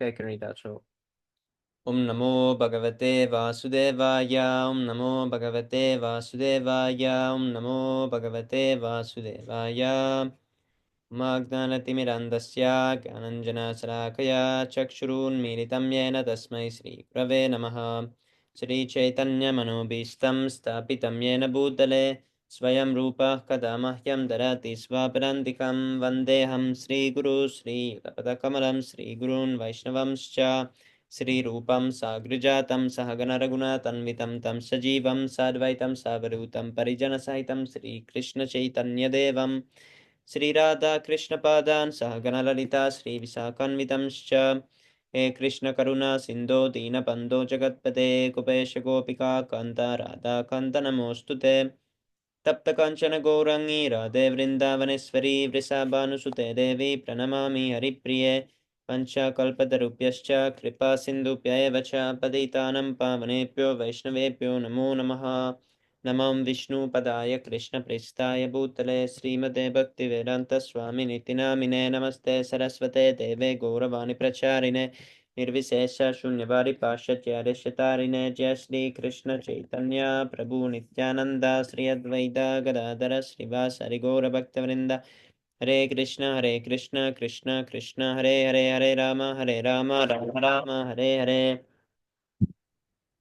I can read that. So, Om Namo Bhagavate Vasudevaya. Om Namo Bhagavate Vasudevaya. Om Namo Bhagavate Vasudevaya. Magnanatimirandasya Gyananjana Chakshurunmilitam Yena Tasmai Sri Prave Namaha. Sri Chaitanya Manobishtam Stapitam Yena Bhutale Swayam Rupa Kadamahyam Darati Swaparandikam Vandeham Sri Guru Sri Padakamalam Sri Gurun Vaishnavamscha Sri Rupam Sagrijatam Sahagana Raghunathanvitam Tam Sajivam Sadvaitam Savarutam Parijana Sahitam Sri Krishna Chaitanya Devam Sri Radha Krishna Padan Sahagana Lalita Sri Visakanvitamscha He Krishna Karuna Sindho Dina Bando Jagatpate Gopesha Gopika Kanta Radha Kanta Namostute Tapta Kanchana Gourangi Radhe Vrindavaneshwari Vrisabhanusute Devi Pranamami Haripriye Pancha Kalpatarupyascha Kripa Sindhupya Vacha Paditanam Pavanepyo Vaishnavepyo Namo Namaha Namam Vishnu Padaya Krishna Pristaya Bhutale Srimate Bhakti Vedanta Swami Nitinamine Namaste Saraswate Deve Gauravani Pracharine Nirvisesha Shunyavad Pashatyarishtarine Jai Shri Krishna Chaitanya Prabhu Nityananda Sri Advaita Gadadara Srivasari Gaura Bhaktavrinda Hare Krishna Krishna Krishna Hare Hare Hare Rama Rama Rama Hare Hare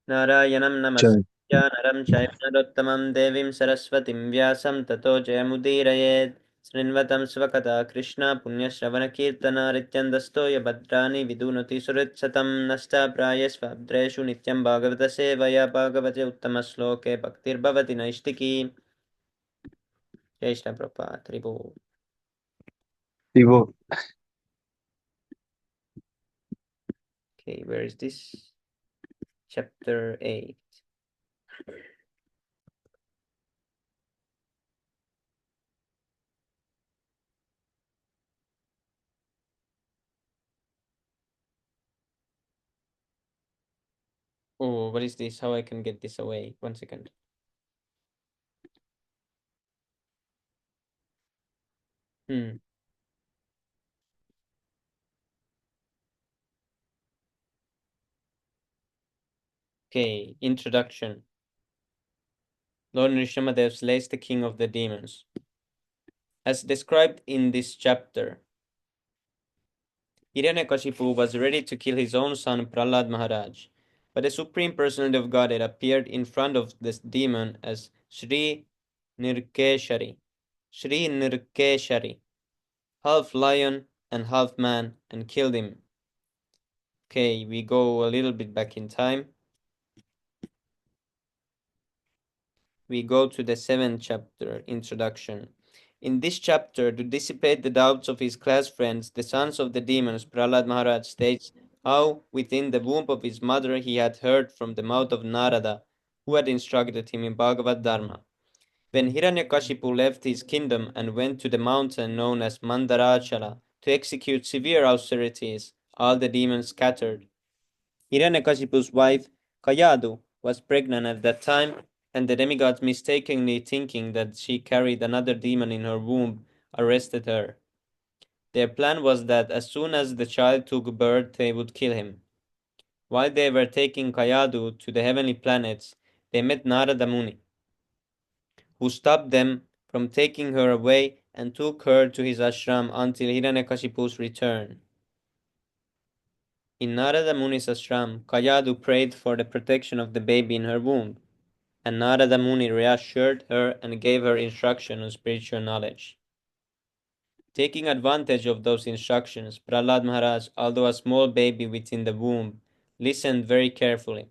Narayanam Jai. Namaskritya Naram Chaiva Narottamam Devim Saraswatim Vyasam Tato Jayamudiraye Srinvatam Svakata Krishna Punya Shravana Kirtana Rityandasto Yabhadrani Vidunoti Suritsatam Nasta Prayasvabdreshu Nityam Bhagavata Sevaya Bhagavate Uttama Sloke Bhaktir Bhavati Naishtiki Jai Shri Prabhupada Tribu. Vivo. Okay, where is this? Chapter 8. Oh, what is this? How I can get this away? 1 second. Okay, introduction. Lord Nrsimhadev slays the king of the demons. As described in this chapter, Hiranyakashipu was ready to kill his own son Prahlad Maharaj, but the Supreme Personality of Godhead appeared in front of this demon as Sri Nirkeshari, half lion and half man, and killed him. Okay, we go a little bit back in time. We go to the 7th chapter, introduction. In this chapter, to dissipate the doubts of his class friends, the sons of the demons, Prahlad Maharaj states how within the womb of his mother he had heard from the mouth of Narada, who had instructed him in Bhagavad Dharma. When Hiranyakashipu left his kingdom and went to the mountain known as Mandarachala to execute severe austerities, all the demons scattered. Hiranyakashipu's wife, Kayadu, was pregnant at that time, and the demigods, mistakenly thinking that she carried another demon in her womb, arrested her. Their plan was that as soon as the child took birth, they would kill him. While they were taking Kayadu to the heavenly planets, they met Narada Muni, who stopped them from taking her away and took her to his ashram until Hiranyakashipu's return. In Narada Muni's ashram, Kayadu prayed for the protection of the baby in her womb, and Narada Muni reassured her and gave her instruction on spiritual knowledge. Taking advantage of those instructions, Prahlad Maharaj, although a small baby within the womb, listened very carefully.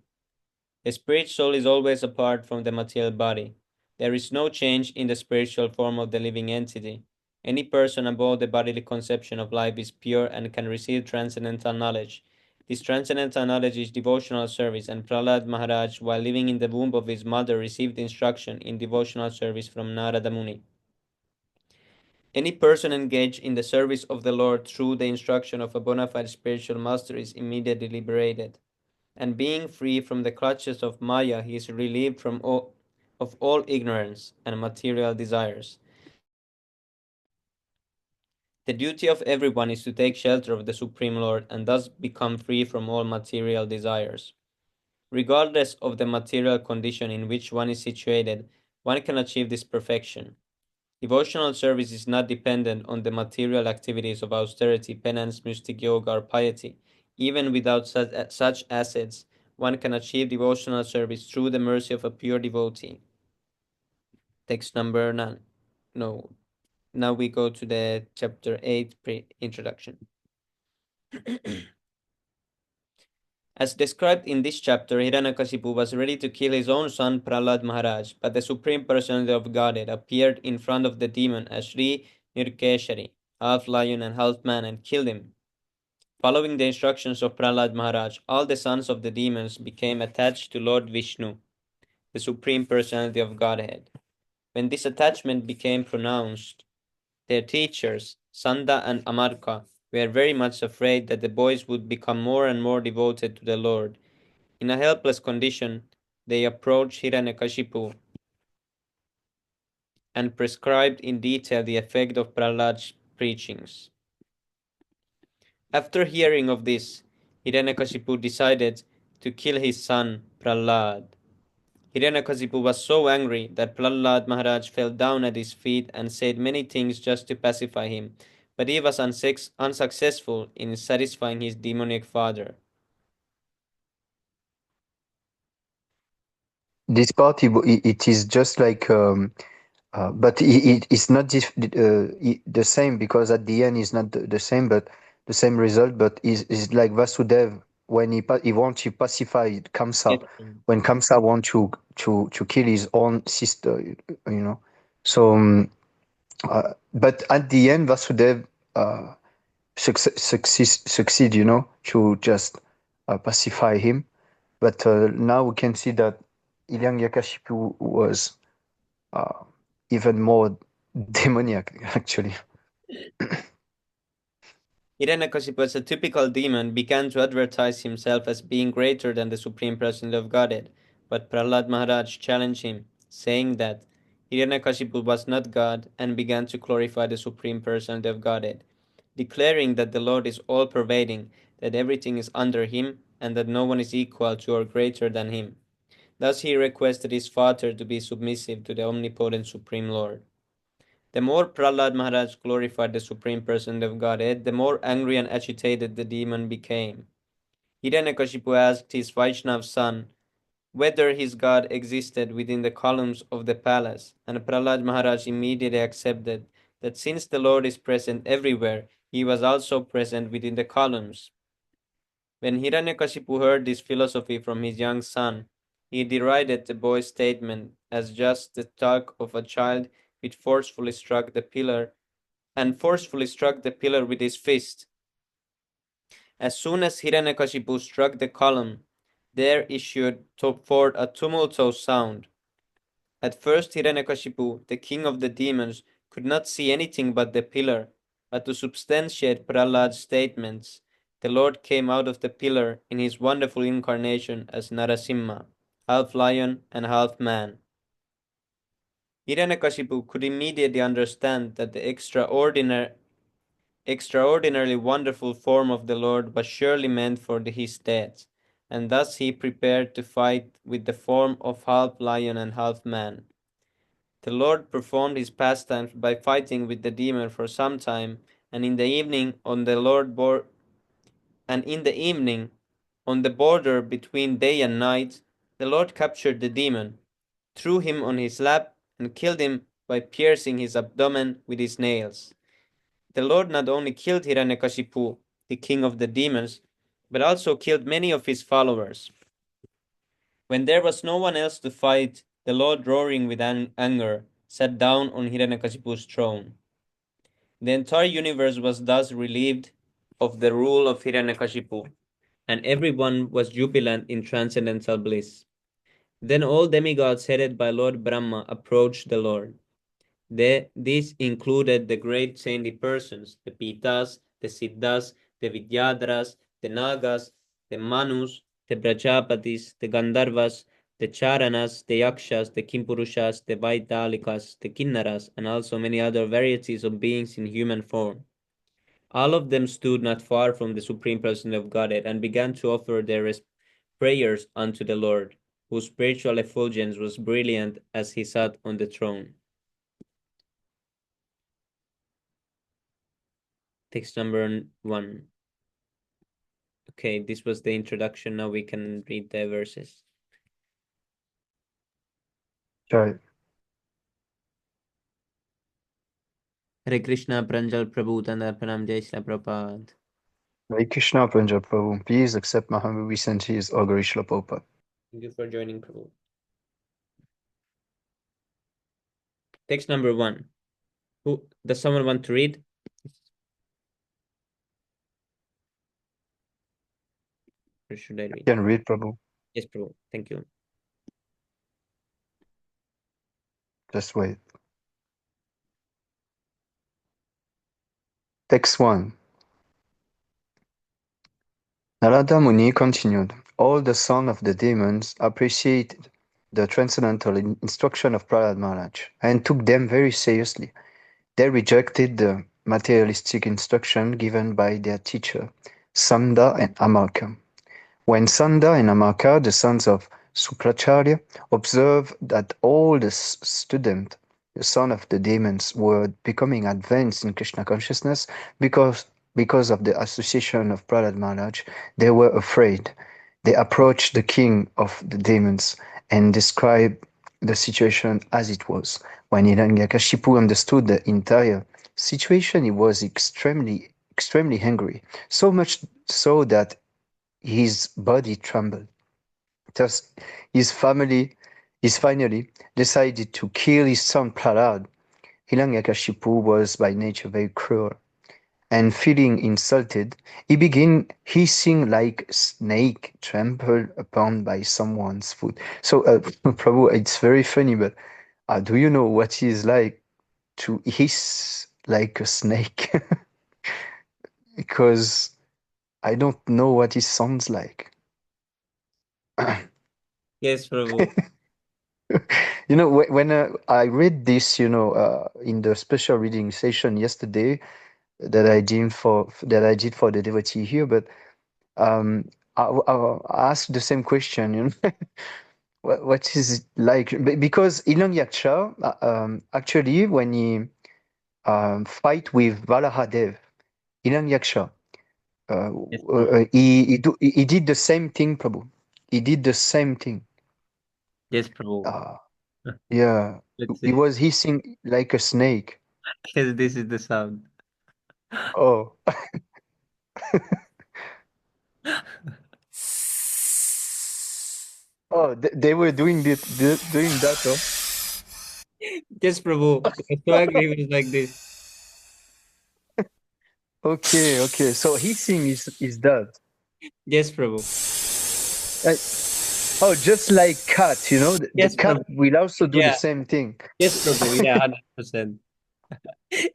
The spirit soul is always apart from the material body. There is no change in the spiritual form of the living entity. Any person above the bodily conception of life is pure and can receive transcendental knowledge. This transcendental knowledge is devotional service, and Prahlad Maharaj, while living in the womb of his mother, received instruction in devotional service from Narada Muni. Any person engaged in the service of the Lord through the instruction of a bona fide spiritual master is immediately liberated, and being free from the clutches of Maya, he is relieved of all ignorance and material desires. The duty of everyone is to take shelter of the Supreme Lord and thus become free from all material desires. Regardless of the material condition in which one is situated, one can achieve this perfection. Devotional service is not dependent on the material activities of austerity, penance, mystic yoga, or piety. Even without such assets, one can achieve devotional service through the mercy of a pure devotee. Text number 9. No. Now we go to the chapter 8 introduction. As described in this chapter, Hiranyakashipu was ready to kill his own son Prahlad Maharaj, but the Supreme Personality of Godhead appeared in front of the demon as Sri Nirkeshari, half lion and half man, and killed him. Following the instructions of Prahlad Maharaj, all the sons of the demons became attached to Lord Vishnu, the Supreme Personality of Godhead. When this attachment became pronounced, their teachers, Sanda and Amarka, were very much afraid that the boys would become more and more devoted to the Lord. In a helpless condition, they approached Hiranyakashipu and prescribed in detail the effect of Prahlad's preachings. After hearing of this, Hiranyakashipu decided to kill his son Prahlad. Hiranyakashipu was so angry that Prahlad Maharaj fell down at his feet and said many things just to pacify him, but he was unsuccessful in satisfying his demoniac father. This part, it is just like, but it's not the same, because at the end it's not the same, but the same result. But is like Vasudev when he wants to pacify Kamsa, Yes. when Kamsa wants to kill his own sister, you know. So, but at the end, Vasudev succeed, to just pacify him. But now we can see that Hiranyakashipu was uh, even more demoniac, actually. Hiranyakashipu, as a typical demon, began to advertise himself as being greater than the Supreme Personality of Godhead, but Prahlad Maharaj challenged him, saying that Hiranyakashipu was not God, and began to glorify the Supreme Personality of Godhead, declaring that the Lord is all pervading, that everything is under him, and that no one is equal to or greater than him. Thus he requested his father to be submissive to the omnipotent Supreme Lord. The more Prahlad Maharaj glorified the Supreme Personality of Godhead, the more angry and agitated the demon became. Hiranyakashipu asked his Vaishnav son whether his god existed within the columns of the palace, and Prahlad Maharaj immediately accepted that since the Lord is present everywhere, he was also present within the columns. When Hiranyakashipu heard this philosophy from his young son, he derided the boy's statement as just the talk of a child which forcefully struck the pillar with his fist. As soon as Hiranyakashipu struck the column, there issued forth a tumultuous sound. At first Hiranyakashipu, the king of the demons, could not see anything but the pillar, but to substantiate Prahlad's statements, the Lord came out of the pillar in his wonderful incarnation as Narasimha, half lion and half man. Hiranyakashipu could immediately understand that the extraordinarily wonderful form of the Lord was surely meant for his death, and thus he prepared to fight with the form of half lion and half man. The Lord performed his pastimes by fighting with the demon for some time, and in the evening on the border between day and night, the Lord captured the demon, threw him on his lap, and killed him by piercing his abdomen with his nails. The Lord not only killed Hiranyakashipu, the king of the demons, but also killed many of his followers. When there was no one else to fight, the Lord, roaring with anger, sat down on Hiranyakashipu's throne. The entire universe was thus relieved of the rule of Hiranyakashipu, and everyone was jubilant in transcendental bliss. Then all demigods headed by Lord Brahma approached the Lord. These included the great saintly persons, the Pitas, the Siddhas, the Vidyadharas, the Nagas, the Manus, the Prajapatis, the Gandharvas, the Charanas, the Yakshas, the Kimpurushas, the Vaidalikas, the Kinnaras, and also many other varieties of beings in human form. All of them stood not far from the Supreme Person of Godhead and began to offer their prayers unto the Lord, whose spiritual effulgence was brilliant as he sat on the throne. Text number 1. Okay, this was the introduction. Now we can read the verses. Right. Hare Krishna, Pranjal Prabhu, Tandarpanam, Jai Shri Prabhupada. Hare Krishna, Punjab Prabhu. Please accept my humble obeisances, O Garishla Prabhupada. Thank you for joining, Prabhu. Text number 1. Who does someone want to read? Or should I read? Can read, Prabhu. Yes, Prabhu. Thank you. Just wait. Text 1. Narada Muni continued. All the sons of the demons appreciated the transcendental instruction of Prahlad Maharaj and took them very seriously. They rejected the materialistic instruction given by their teacher, Sanda and Amarka. When Sanda and Amarka, the sons of Sukracharya, observed that all the students, the sons of the demons, were becoming advanced in Krishna consciousness because, because of the association of Prahlad Maharaj, they were afraid. They approached the king of the demons and described the situation as it was. When Hiranyakashipu understood the entire situation, he was extremely angry, so much so that his body trembled. Thus, his family is finally decided to kill his son Prahlad. Hiranyakashipu was by nature very cruel, and feeling insulted, he began hissing like a snake trampled upon by someone's foot. So, Prabhu, it's very funny, but do you know what it's like to hiss like a snake? Because I don't know what it sounds like. Yes, Prabhu. You know, when I read this, in the special reading session yesterday that I did for the devotee here, but I asked the same question, what is it like? Because Ilang Yaksha, actually, when he fight with Valahadev, Ilang Yaksha, Yes, Prabhu. he did the same thing, Prabhu. He did the same thing. Yes, Prabhu. Uh, yeah, Let's he see. was hissing like a snake. Yes, this is the sound. Oh, oh, they were doing that. Oh, Yes, Prabhu. The swag was like this. okay, okay. So hissing is that. Yes, Prabhu. Uh, oh, just like cat, the Yes, cat Prabhu. will also do the Yeah. same thing. Yes, Prabhu. Yeah, 100%.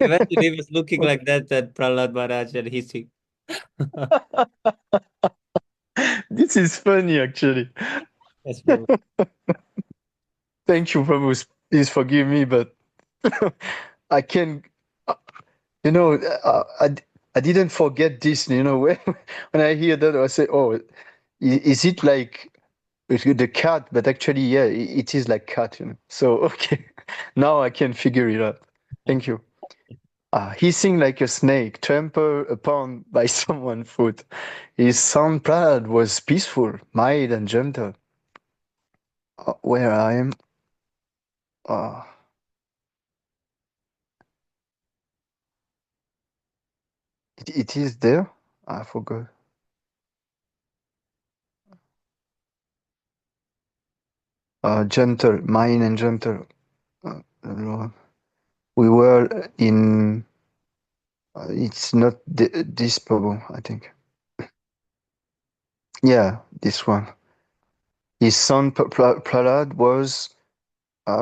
Imagine he was looking like that at Prahlad Maharaj and hissing. This is funny, actually. Yes, Prabhu. Thank you, Prabhu. Please forgive me, but I can, uh, you know, I didn't forget this. When I hear that, I say, "Oh, is it like the cat?" But actually, yeah, it is like cat. So okay, now I can figure it out. Thank you. Hissing like a snake, trampled upon by someone's foot. His sound pride was peaceful, mild, and gentle. Where I am, uh, it is there. I forgot. Gentle, mild, and gentle. Lord. We were in. It's not this bubble, I think. Yeah, this one. His son Prahlad was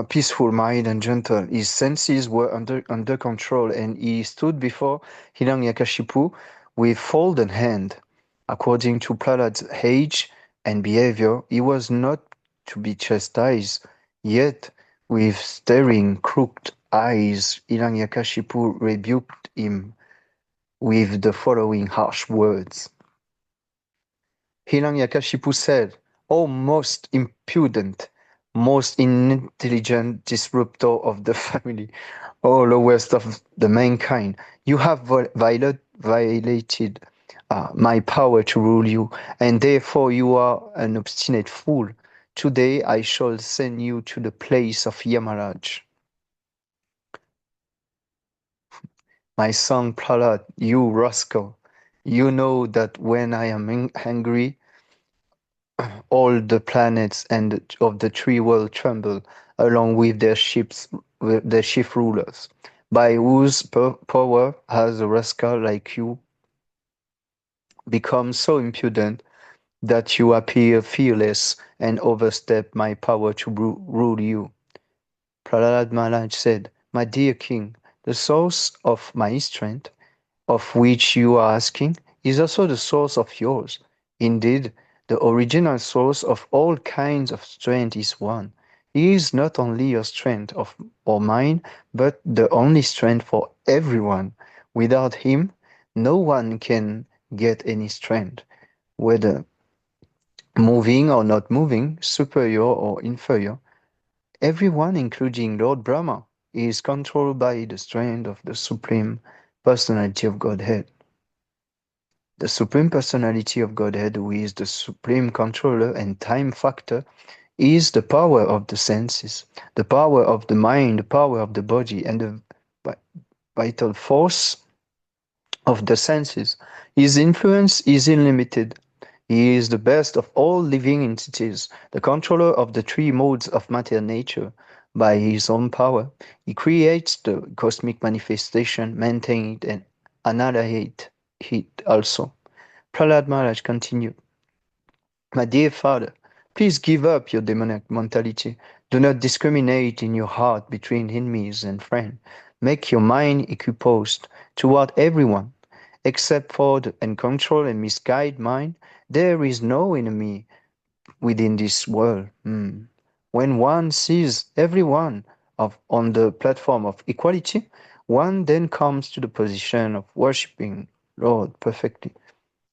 peaceful, mild, and gentle. His senses were under control, and he stood before Hiranyakashipu with folded hand. According to Prahlad's age and behavior, he was not to be chastised. Yet, with staring, crooked eyes, Hiranyakashipu rebuked him. with the following harsh words. Hiranyakashipu said, "O most impudent, most unintelligent disruptor of the family, O lowest of the mankind, you have violated my power to rule you, and therefore you are an obstinate fool. Today I shall send you to the place of Yamaraj. My son Prahlad, you rascal, you know that when I am angry, all the planets and of the tree world tremble, along with their chief rulers. By whose power has a rascal like you become so impudent that you appear fearless and overstep my power to rule you?" Prahlad Maharaj said, "My dear king, the source of my strength, of which you are asking, is also the source of yours. Indeed, the original source of all kinds of strength is one. He is not only your strength or mine, but the only strength for everyone. Without him, no one can get any strength, whether moving or not moving, superior or inferior. Everyone, including Lord Brahma, is controlled by the strength of the Supreme Personality of Godhead. The Supreme Personality of Godhead, who is the supreme controller and time factor, is the power of the senses, the power of the mind, the power of the body, and the vital force of the senses. His influence is unlimited. He is the best of all living entities, the controller of the three modes of matter nature. By his own power, he creates the cosmic manifestation, maintains it, and annihilates it also. Prahlad Maharaj continued, "My dear father, please give up your demonic mentality. Do not discriminate in your heart between enemies and friends. Make your mind equiposed toward everyone. Except for the uncontrolled and misguided mind, there is no enemy within this world. When one sees everyone on the platform of equality, one then comes to the position of worshipping Lord perfectly."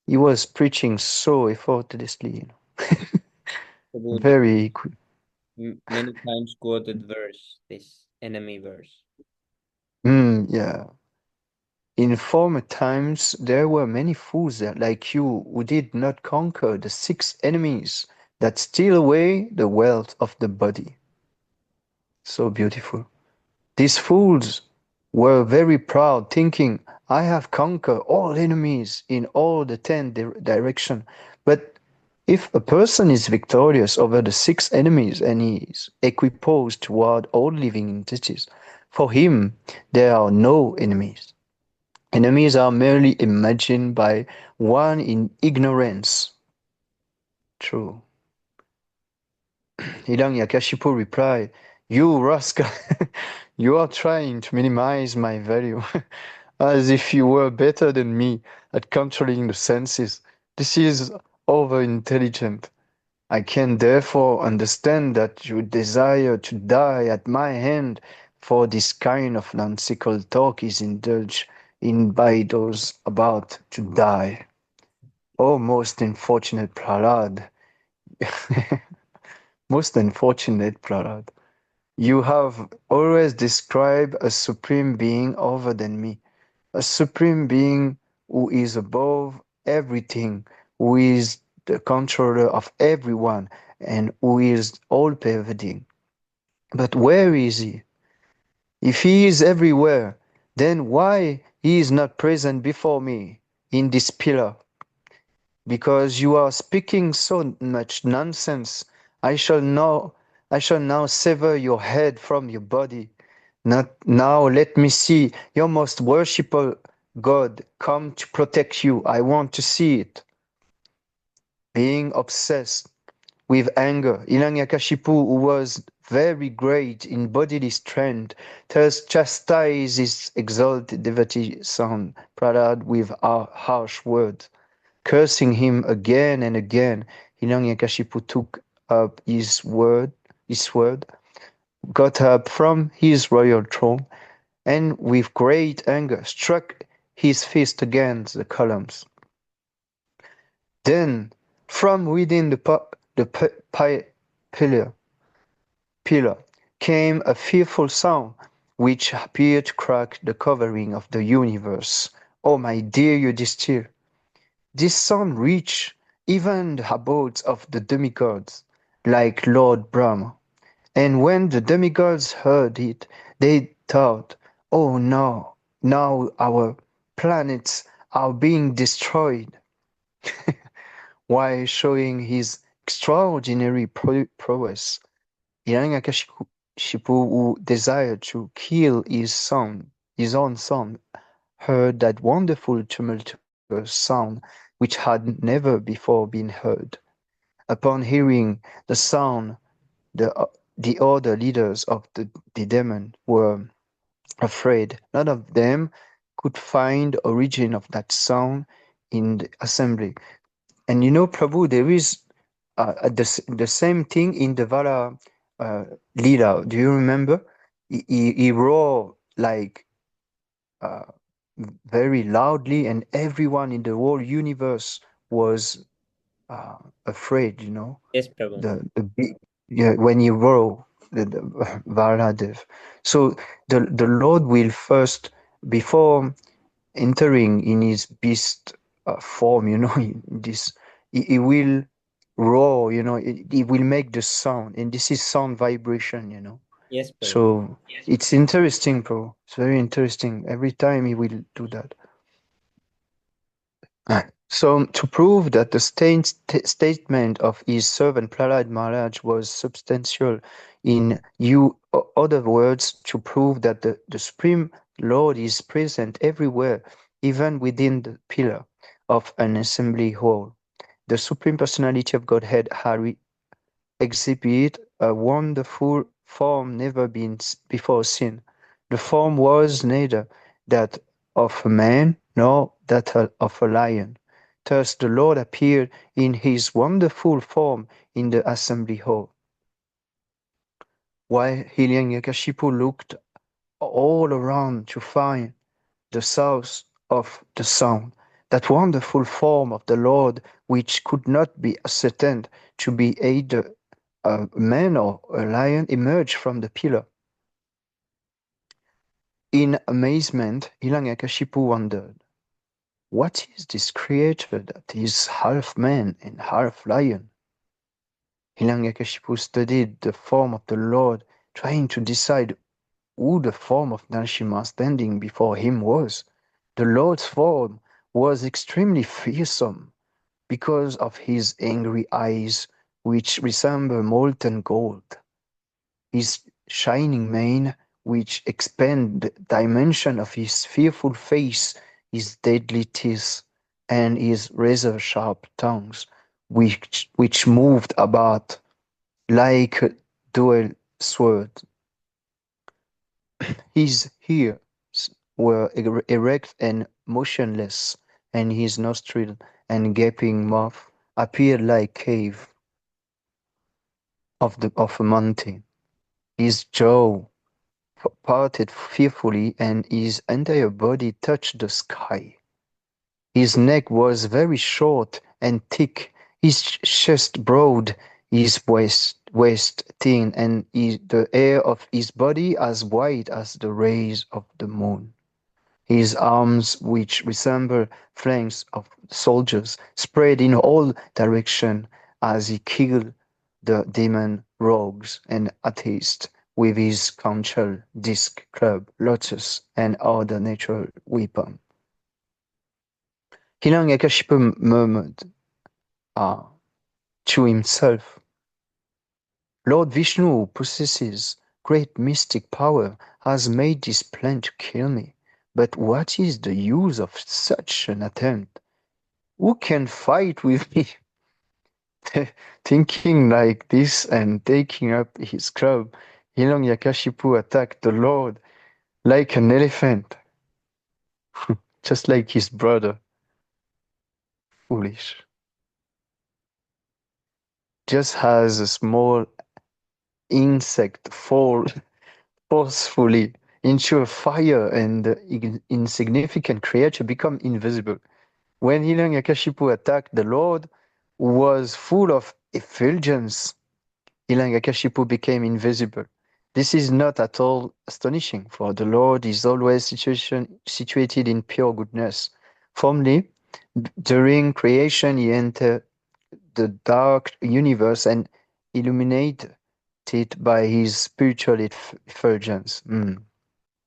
He was preaching so effortlessly, Prabhuji, very many times quoted verse, this enemy verse. yeah. In former times, there were many fools like you who did not conquer the six enemies that steal away the wealth of the body. So beautiful. These fools were very proud, thinking, "I have conquered all enemies in all the 10 directions." But if a person is victorious over the six enemies and is equiposed toward all living entities, for him there are no enemies. Enemies are merely imagined by one in ignorance. True. Hiranyakashipu replied, "You rascal, you are trying to minimize my value, as if you were better than me at controlling the senses. This is over-intelligent. I can therefore understand that you desire to die at my hand, for this kind of nonsensical talk is indulged in by those about to die. O most unfortunate Prahlad, most unfortunate Prahlad, you have always described a supreme being other than me, a supreme being who is above everything, who is the controller of everyone, and who is all pervading. But where is he? If he is everywhere, then why he is not present before me in this pillar? Because you are speaking so much nonsense, I shall now I shall now sever your head from your body. Not now let me see your most worshipful God come to protect you. I want to see it. Being obsessed with anger, Hiranyakashipu, who was very great in bodily strength, thus chastised his exalted devotee son Prahlad with harsh words. Cursing him again and again, Hiranyakashipu took up his sword, got up from his royal throne, and with great anger struck his fist against the columns. Then, from within the pillar, pillar came a fearful sound which appeared to crack the covering of the universe. Oh, my dear Yudhishthir, this sound reached even the abodes of the demigods, like Lord Brahma. And when the demigods heard it, they thought, oh no, now our planets are being destroyed, while showing his extraordinary prowess. Hiranyakashipu, who desired to kill his own son, heard that wonderful tumultuous sound which had never before been heard. Upon hearing the sound, the, the other leaders of the demon were afraid. None of them could find the origin of that sound in the assembly. And you know, Prabhu, there is the same thing in the Vala uh, Leela. Do you remember? He roared like uh, very loudly, and everyone in the whole universe was afraid. You know, Yes, Prabhu. the big, yeah, when he roared the Valadev. So the Lord will first, before entering in his beast form, you know, in this, he will roar, you know, it will make the sound, and this is sound vibration, you know. Yes, Prabhu. So it's interesting, bro. It's very interesting. Every time he will do that. So to prove that the statement of his servant Prahlad Maharaj was substantial, in other words, to prove that the Supreme Lord is present everywhere, even within the pillar of an assembly hall. The Supreme Personality of Godhead had exhibit a wonderful form never been before seen. The form was neither that of a man nor that of a lion. Thus the Lord appeared in his wonderful form in the assembly hall. While Hiranyakashipu looked all around to find the source of the sound, that wonderful form of the Lord which could not be ascertained to be either a man or a lion, emerged from the pillar. In amazement, Hiranyakashipu wondered, what is this creature that is half man and half lion? Hiranyakashipu studied the form of the Lord, trying to decide who the form of Narasimha standing before him was. The Lord's form was extremely fearsome because of his angry eyes, which resemble molten gold, his shining mane, which expand the dimension of his fearful face, his deadly teeth, and his razor-sharp tongues, which moved about like a dual sword. His ears were erect and motionless, and his nostril and gaping mouth appeared like cave of a mountain. His jaw parted fearfully, and his entire body touched the sky. His neck was very short and thick, his chest broad, his waist thin, and the hair of his body as white as the rays of the moon. His arms, which resembled flanks of soldiers, spread in all directions as he killed the demon rogues and atheists with his conchal, disc, club, lotus, and other natural weapons. Hiranyakashipu murmured ah, to himself, Lord Vishnu, who possesses great mystic power, has made this plan to kill me. But what is the use of such an attempt? Who can fight with me? Thinking like this and taking up his club, Hiranyakashipu attacked the Lord like an elephant, just like his brother. Foolish. Just as a small insect falls forcefully into a fire, and the insignificant creature become invisible. When Hiranyakashipu attacked the Lord, who was full of effulgence, Hiranyakashipu became invisible. This is not at all astonishing, for the Lord is always situated in pure goodness. Formerly, during creation, he entered the dark universe and illuminated it by his spiritual effulgence.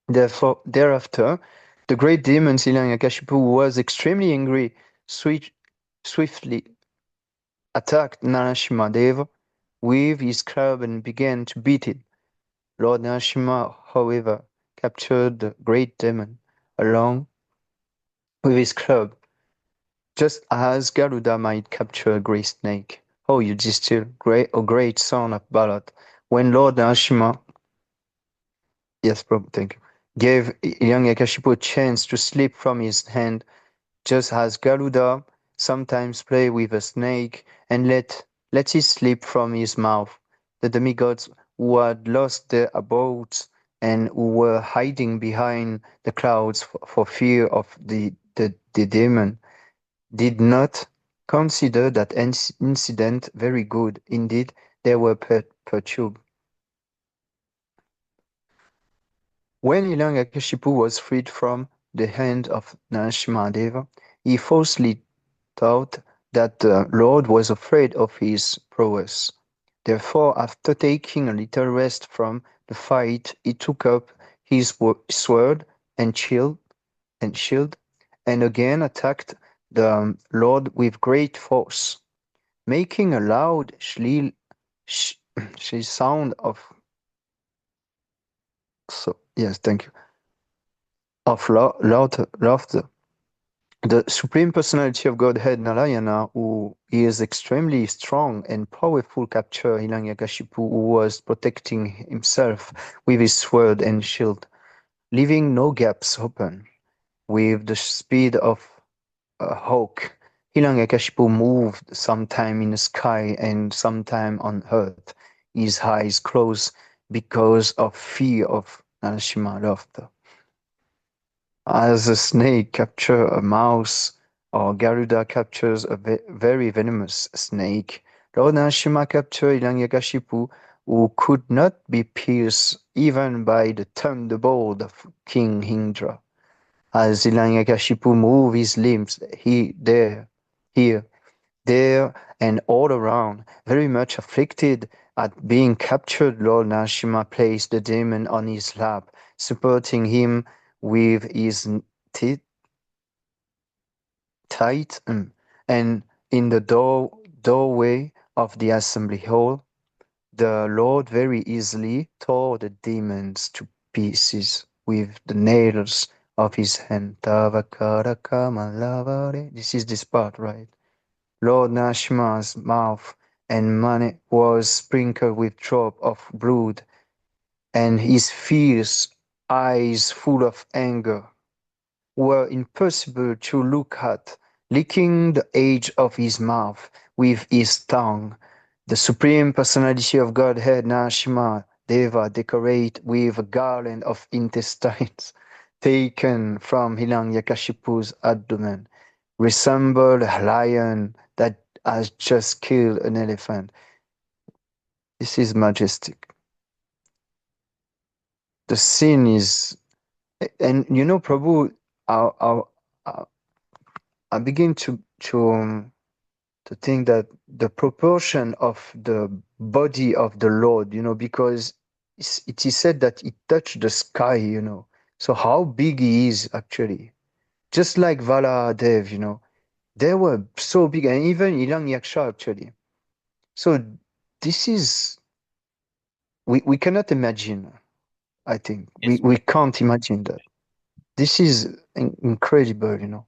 Therefore, thereafter, the great demon Hiranyakashipu was extremely angry, swift, swiftly attacked Narasimha Deva with his club and began to beat him. Lord Narasimha, however, captured the great demon along with his club, just as Garuda might capture a great snake. Oh, you distill great, a great son of ballad. When Lord Narasimha, yes, Prabhu, thank you, gave Hiranyakashipu a chance to slip from his hand, just as Garuda sometimes play with a snake and let it slip from his mouth. The demigods who had lost their abodes and who were hiding behind the clouds for fear of the demon did not consider that incident very good. Indeed, they were perturbed. When Hiranyakashipu was freed from the hand of Narasimhadeva, he falsely thought that the Lord was afraid of his prowess. Therefore, after taking a little rest from the fight, he took up his sword and shield, and again attacked the Lord with great force, making a loud sh- sound of yes, thank you, of laughter. The Supreme Personality of Godhead Narayana, who is extremely strong and powerful, captured Hiranyakashipu, who was protecting himself with his sword and shield, leaving no gaps open. With the speed of a hawk, Hiranyakashipu moved sometime in the sky and sometime on earth, his eyes closed because of fear of Narasimha laughter. As a snake captures a mouse or Garuda captures a very venomous snake, Lord Narasimha captured Hiranyakashipu, who could not be pierced even by the thunderbolt of King Indra. As Hiranyakashipu moved his limbs here, there, and all around, very much afflicted at being captured, Lord Narasimha placed the demon on his lap, supporting him with his teeth tight, and in the doorway of the assembly hall, the Lord very easily tore the demons to pieces with the nails of his hand. This is this part, right? Lord Nashma's mouth and money was sprinkled with drop of blood, and his fierce eyes full of anger were impossible to look at, licking the edge of his mouth with his tongue. The Supreme Personality of Godhead Narasimha Deva, decorated with a garland of intestines taken from Hiranyakashipu's abdomen, resembled a lion that has just killed an elephant. This is majestic. The scene is, and Prabhu, I, I, I I begin to think that the proportion of the body of the Lord, because it is said that it touched the sky. So how big he is actually, just like Valadev, they were so big, and even Ilang Yaksha actually. So this is we cannot imagine. I think we Yes, we can't imagine that. This is incredible.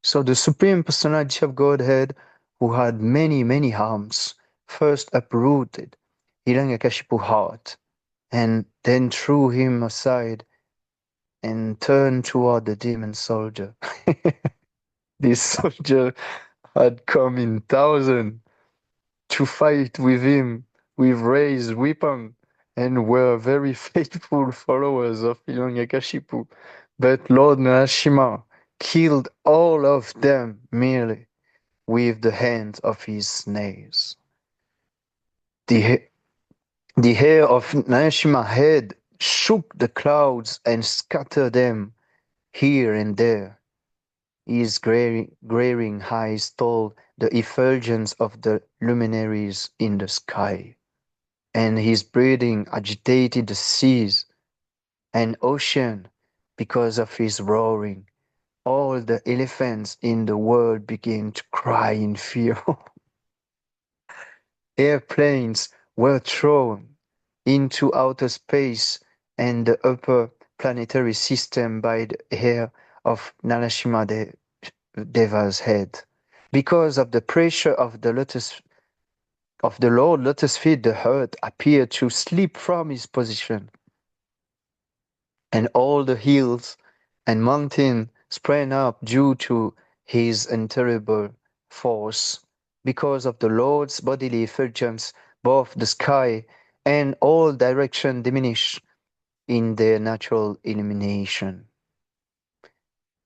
So the Supreme Personality of Godhead, who had many, many arms, first uprooted Hiranyakashipu's heart, and then threw him aside and turned toward the demon soldier. This soldier had come in thousands to fight with him with raised weapon, and were very faithful followers of Hiranyakashipu. But Lord Narasimha killed all of them merely with the hands of his snails. The, the hair of Narasimha's head shook the clouds and scattered them here and there. His glaring eyes told the effulgence of the luminaries in the sky, and his breathing agitated the seas and ocean because of his roaring. All the elephants in the world began to cry in fear. Airplanes were thrown into outer space and the upper planetary system by the hair of Narasimha Deva's head. Because of the pressure of the Lord Lotus feet, the earth appeared to slip from his position, and all the hills and mountains sprang up due to his unterrible force. Because of the Lord's bodily effulgence, both the sky and all direction diminished in their natural illumination,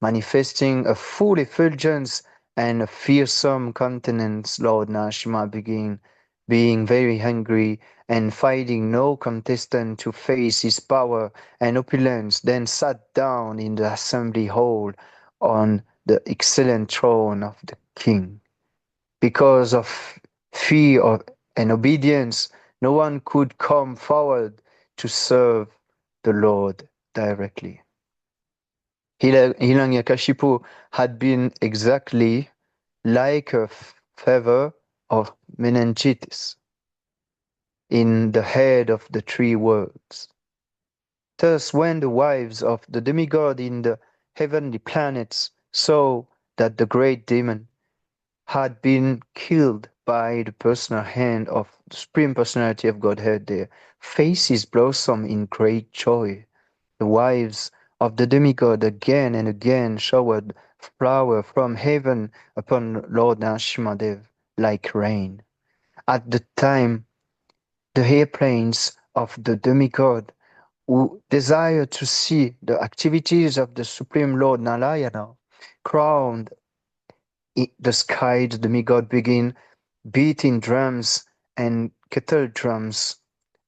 manifesting a full effulgence and a fearsome countenance. Lord Narasimha began being very hungry and finding no contestant to face his power and opulence, then sat down in the assembly hall on the excellent throne of the king. Because of fear of, and obedience, no one could come forward to serve the Lord directly. Hiranyakashipu had been exactly like a feather of meningitis in the head of the three worlds. Thus, when the wives of the demigod in the heavenly planets saw that the great demon had been killed by the personal hand of the Supreme Personality of Godhead, their faces blossomed in great joy. The wives of the demigod again and again showered flower from heaven upon Lord Narasimhadev like rain. At the time, the airplanes of the demigod who desired to see the activities of the Supreme Lord Narayana crowned in the sky, the demigod began beating drums and kettle drums,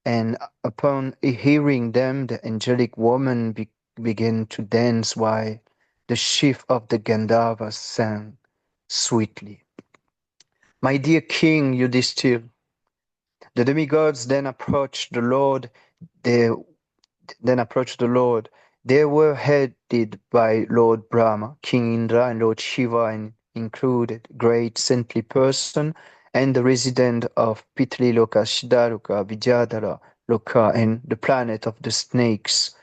and upon hearing them, the angelic woman began to dance while the chief of the Gandharvas sang sweetly. My dear king Yudhishthir, the demigods then approached the Lord. They then approached the Lord. They were headed by Lord Brahma, King Indra, and Lord Shiva, and included great saintly person and the resident of Pitli Loka, Siddhaloka, Vidyadhara Loka, and the planet of the snakes,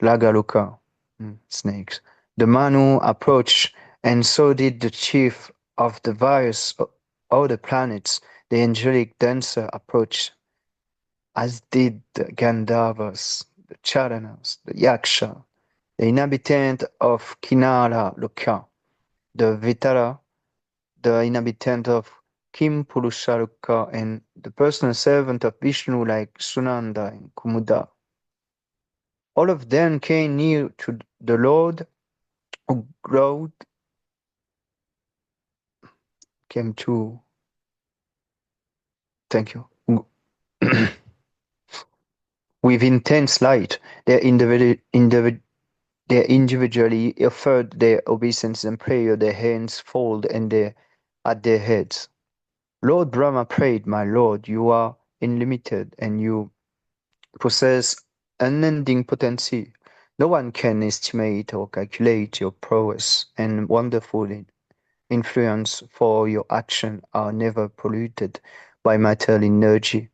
Lagaloka, snakes. The Manu approached, and so did the chief of the various other planets. The angelic dancer approached, as did the Gandharvas, the Charanas, the Yaksha, the inhabitant of Kinara Loka, the Vitara, the inhabitant of Kimpurusha Loka, and the personal servant of Vishnu like Sunanda and Kumuda. All of them came near to the Lord who glowed, came to, thank you, with intense light. Their they individually offered their obeisance and prayer, their hands folded and at their heads. Lord Brahma prayed, my lord, you are unlimited and you possess unending potency. No one can estimate or calculate your prowess and wonderful influence, for your actions are never polluted by material energy.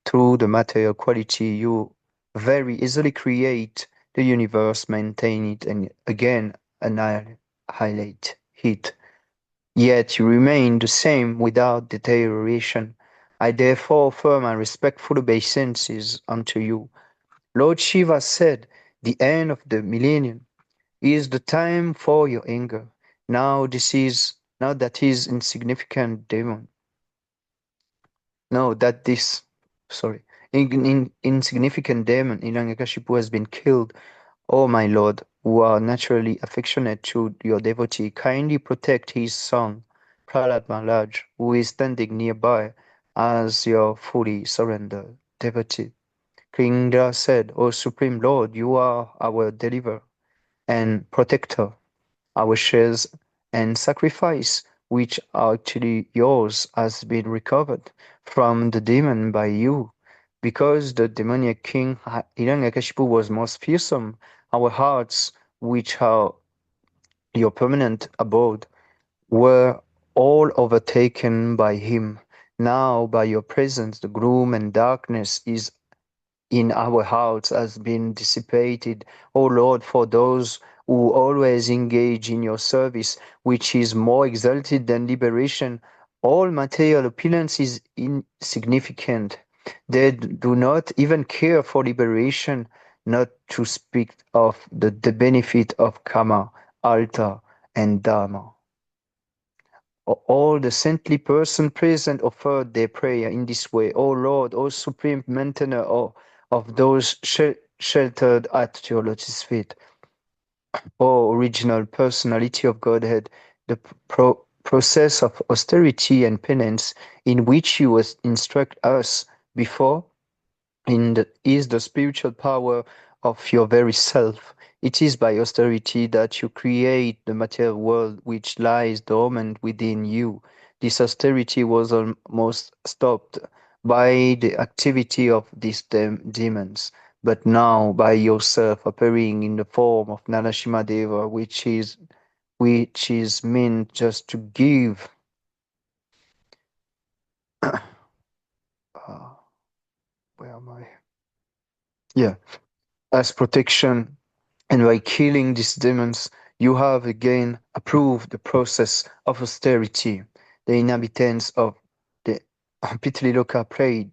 Through the material quality, you very easily create the universe, maintain it, and again annihilate it. Yet you remain the same without deterioration. I therefore offer my respectful obeisances unto you. Lord Shiva said, the end of the millennium is the time for your anger. Now that is insignificant demon. No, that this, sorry, insignificant demon Hiranyakashipu has been killed. O my lord, who are naturally affectionate to your devotee, kindly protect his son, Prahlad Maharaj, who is standing nearby as your fully surrendered devotee. King Indra said, O Supreme Lord, you are our deliverer and protector. Our shares and sacrifice, which are actually yours, has been recovered from the demon by you. Because the demoniac king Hiranyakashipu was most fearsome, our hearts, which are your permanent abode, were all overtaken by him. Now, by your presence, the gloom and darkness is in our hearts has been dissipated, O Lord, for those who always engage in your service, which is more exalted than liberation. All material opulence is insignificant. They do not even care for liberation, not to speak of the benefit of Karma, altar, and Dharma. All the saintly persons present offered their prayer in this way. O Lord, O supreme maintainer of those sheltered at your lotus feet, O original personality of Godhead, the process of austerity and penance in which you instruct us before is the spiritual power of your very self. It is by austerity that you create the material world which lies dormant within you. This austerity was almost stopped by the activity of these demons, but now by yourself appearing in the form of Narasimha Deva, which is meant just to give uh, where am I? Yeah, as protection. And by killing these demons, you have again approved the process of austerity. The inhabitants of the Pitliloka prayed,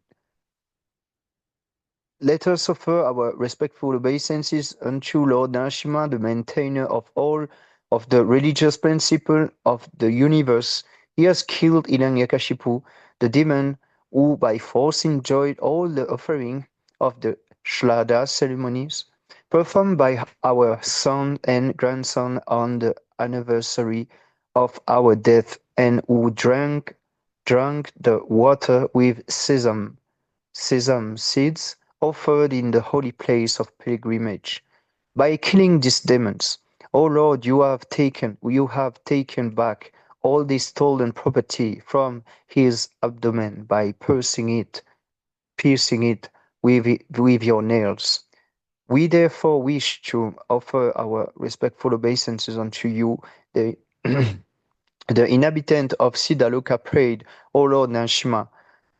let us offer our respectful obeisances unto Lord Narasimha, the maintainer of all of the religious principle of the universe. He has killed Hiranyakashipu, the demon who by force enjoyed all the offering of the Shlada ceremonies performed by our son and grandson on the anniversary of our death, and who drank the water with sesame seeds offered in the holy place of pilgrimage. By killing these demons, O Lord, you have taken back all this stolen property from his abdomen by piercing it with your nails. We therefore wish to offer our respectful obeisances unto you, the the inhabitant of Siddhaloka prayed, O Lord Narasimha,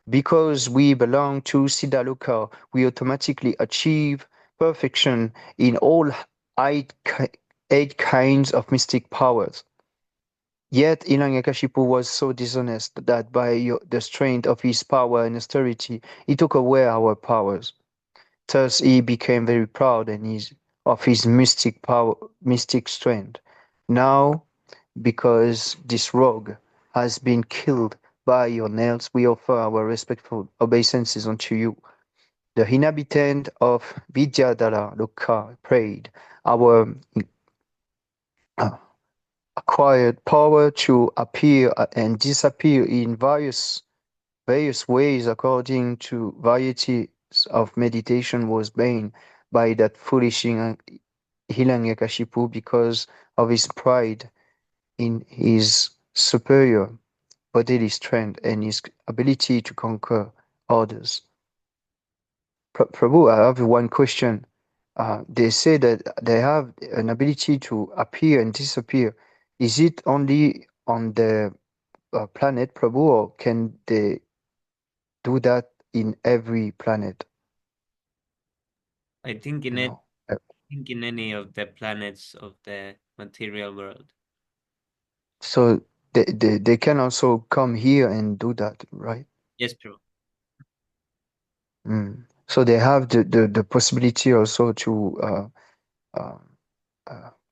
because we belong to Siddhaloka, we automatically achieve perfection in all eight, eight kinds of mystic powers. Yet Hiranyakashipu was so dishonest that by the strength of his power and austerity, he took away our powers. Thus he became very proud of his mystic power, mystic strength. Now, because this rogue has been killed by your nails, we offer our respectful obeisances unto you. The inhabitant of Vidyadhara Lokha prayed, our uh, acquired power to appear and disappear in various ways according to varieties of meditation was banned by that foolish Hiranyakashipu because of his pride in his superior bodily strength and his ability to conquer others. Prabhu, I have one question. They say that they have an ability to appear and disappear. Is it only on the planet, Prabhu, or can they do that in every planet? I think You in it, know, think in any of the planets of the material world. so they can also come here and do that, right? Yes, bro. So they have the possibility also to uh,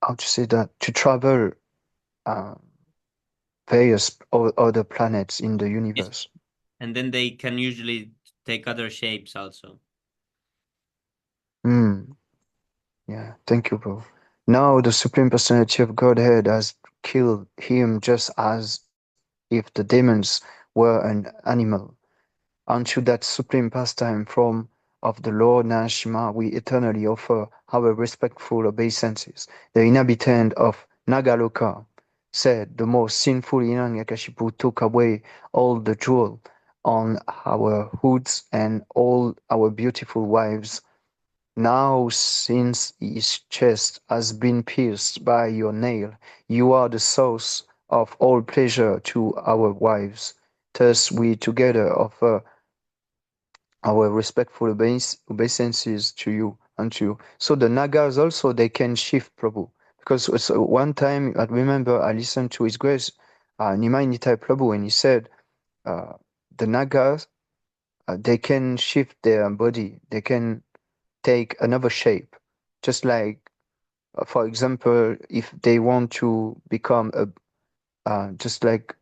how to say that, to travel uh, various other planets in the Yes, universe. and then they can usually take other shapes also. Hmm. Yeah. Thank you, bro. Now the Supreme Personality of Godhead has killed him just as if the demons were an animal. Unto that supreme pastime form of the Lord Narasimha we eternally offer our respectful obeisances. The inhabitant of Nagaloka said the most sinful Hiranyakashipu took away all the jewel on our hoods and all our beautiful wives. Now, since his chest has been pierced by your nail, you are the source of all pleasure to our wives. Thus we together offer our respectful obeisances to you and to you. So the Nagas also they can shift Prabhu. Because so one time I remember I listened to His Grace Nimai Nitai Prabhu and he said the Nagas they can shift their body, they can take another shape. Just like for example, if they want to become a just like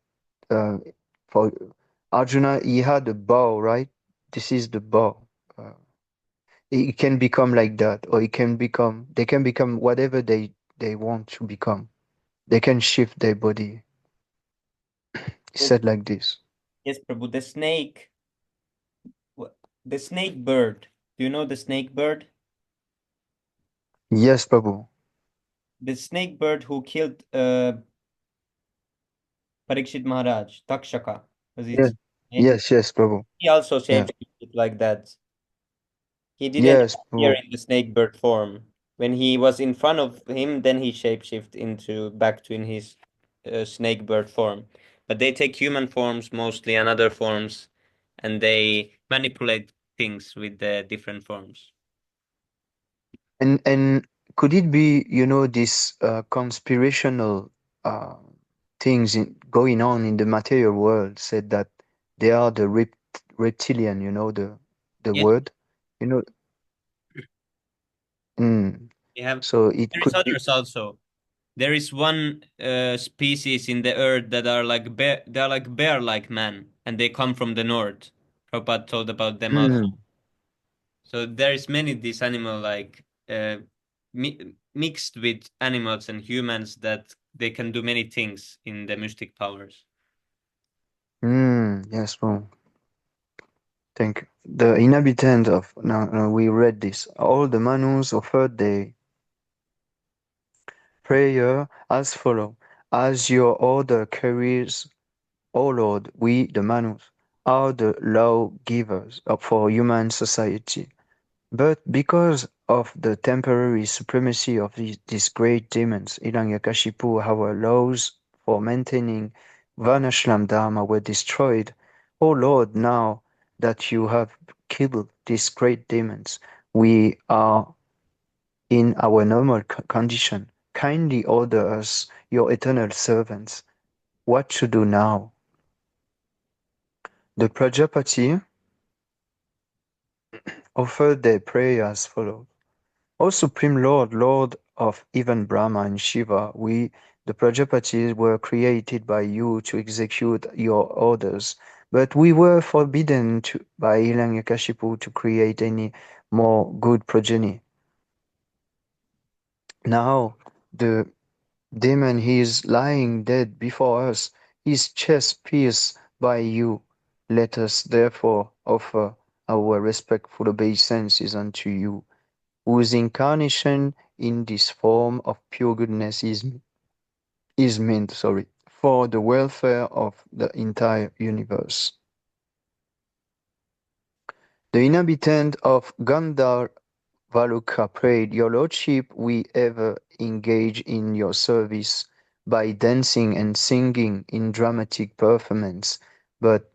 uh, for Arjuna, he had a bow, right? This is the bow. Uh, it can become like that, or it can become. They can become whatever they want to become. They can shift their body. He Yes, said like this. yes, Prabhu. The snake bird. Do you know the snake bird? Yes, Prabhu. The snake bird who killed Parikshit Maharaj, Takshaka was Yeah. his name. Yes, yes, Prabhu. He also Yeah. shapeshifted like that. He didn't Yes, appear Prabhu. in the snake bird form. When he was in front of him, then he shapeshift into back to in his snake bird form. But they take human forms mostly and other forms, and they manipulate things with the different forms. And could it be, this conspirational uh, things going on in the material world said that they are the reptilian, the Yes, word, you know. Mm. we have. So it There is could be. others also. There is one species in the earth that are like bear. They are like bear-like man, and they come from the north. Prabhupada told about them also. Mm. So there is many this animal like mixed with animals and humans that they can do many things in the mystic powers. Yes, well, thank you. The inhabitant of now, we read this. All the Manus offered their prayer as follow. As your order carries, O Lord, we, the Manus, are the lawgivers for human society. But because of the temporary supremacy of these great demons, Hiranyakashipu, our laws for maintaining Varnashram Dharma were destroyed. O Lord, now that you have killed these great demons, we are in our normal condition. Kindly order us, your eternal servants, what to do now. The Prajapati offered their prayer as follows. O Supreme Lord, Lord of even Brahma and Shiva, we, the Prajapatis, were created by you to execute your orders, but we were forbidden by Hiranyakashipu to create any more good progeny. Now the demon he is lying dead before us, his chest pierced by you. Let us therefore offer our respectful obeisances unto you, whose incarnation in this form of pure goodness is meant, for the welfare of the entire universe. The inhabitant of Gandharvaluka prayed, Your Lordship, we ever engage in your service by dancing and singing in dramatic performance, but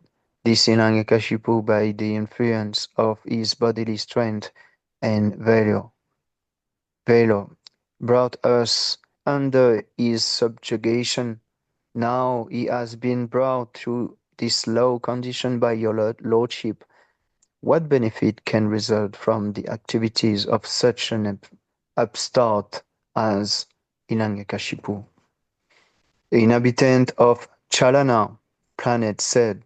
this Hiranyakashipu, by the influence of his bodily strength and valor, brought us under his subjugation. Now he has been brought to this low condition by your lordship. What benefit can result from the activities of such an upstart as Hiranyakashipu? The inhabitant of Chalana planet said,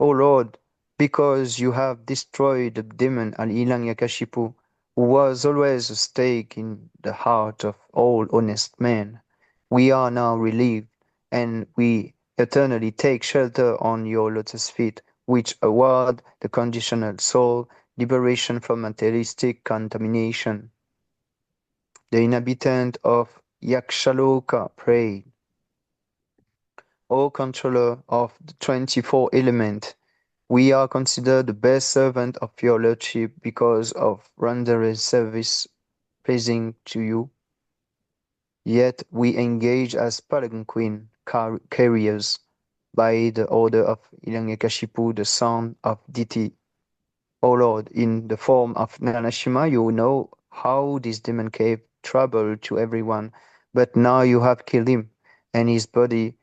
O Lord, because you have destroyed the demon Hiranyakashipu, who was always a stake in the heart of all honest men. We are now relieved, and we eternally take shelter on your lotus feet, which award the conditional soul liberation from materialistic contamination. The inhabitant of Yakshaloka prayed, O controller of the 24 elements, we are considered the best servant of your lordship because of rendering service pleasing to you. Yet we engage as palanquin carriers by the order of Hiranyakashipu, the son of Diti. O Lord, in the form of Narasimha, you know how this demon gave trouble to everyone, but now you have killed him, and his body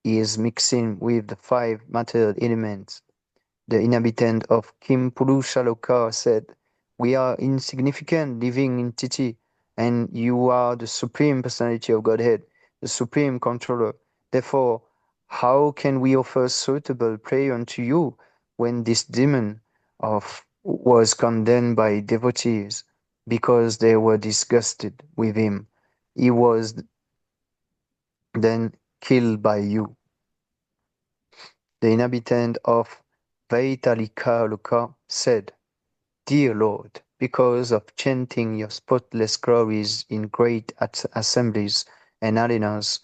is mixing with the five material elements. The inhabitant of Kimpurusaloka said, we are insignificant living entity, and you are the Supreme Personality of Godhead, the Supreme Controller. Therefore, how can we offer suitable prayer unto you when this demon was condemned by devotees because they were disgusted with him? He was then killed by you. The inhabitant of Vaitalikaloka said, Dear Lord, because of chanting your spotless glories in great assemblies and arenas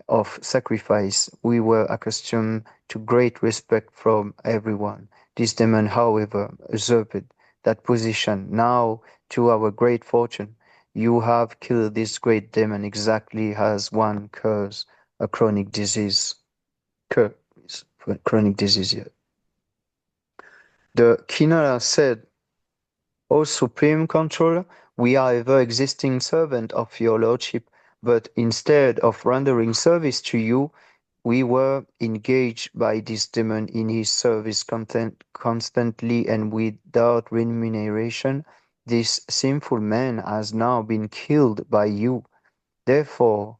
of sacrifice, we were accustomed to great respect from everyone. This demon, however, usurped that position. Now, to our great fortune, you have killed this great demon exactly as one cures a chronic disease. Cure chronic disease, yeah. The Kinara said, O Supreme Controller, we are ever existing servant of your Lordship, but instead of rendering service to you, we were engaged by this demon in his service constantly and without remuneration. This sinful man has now been killed by you. Therefore,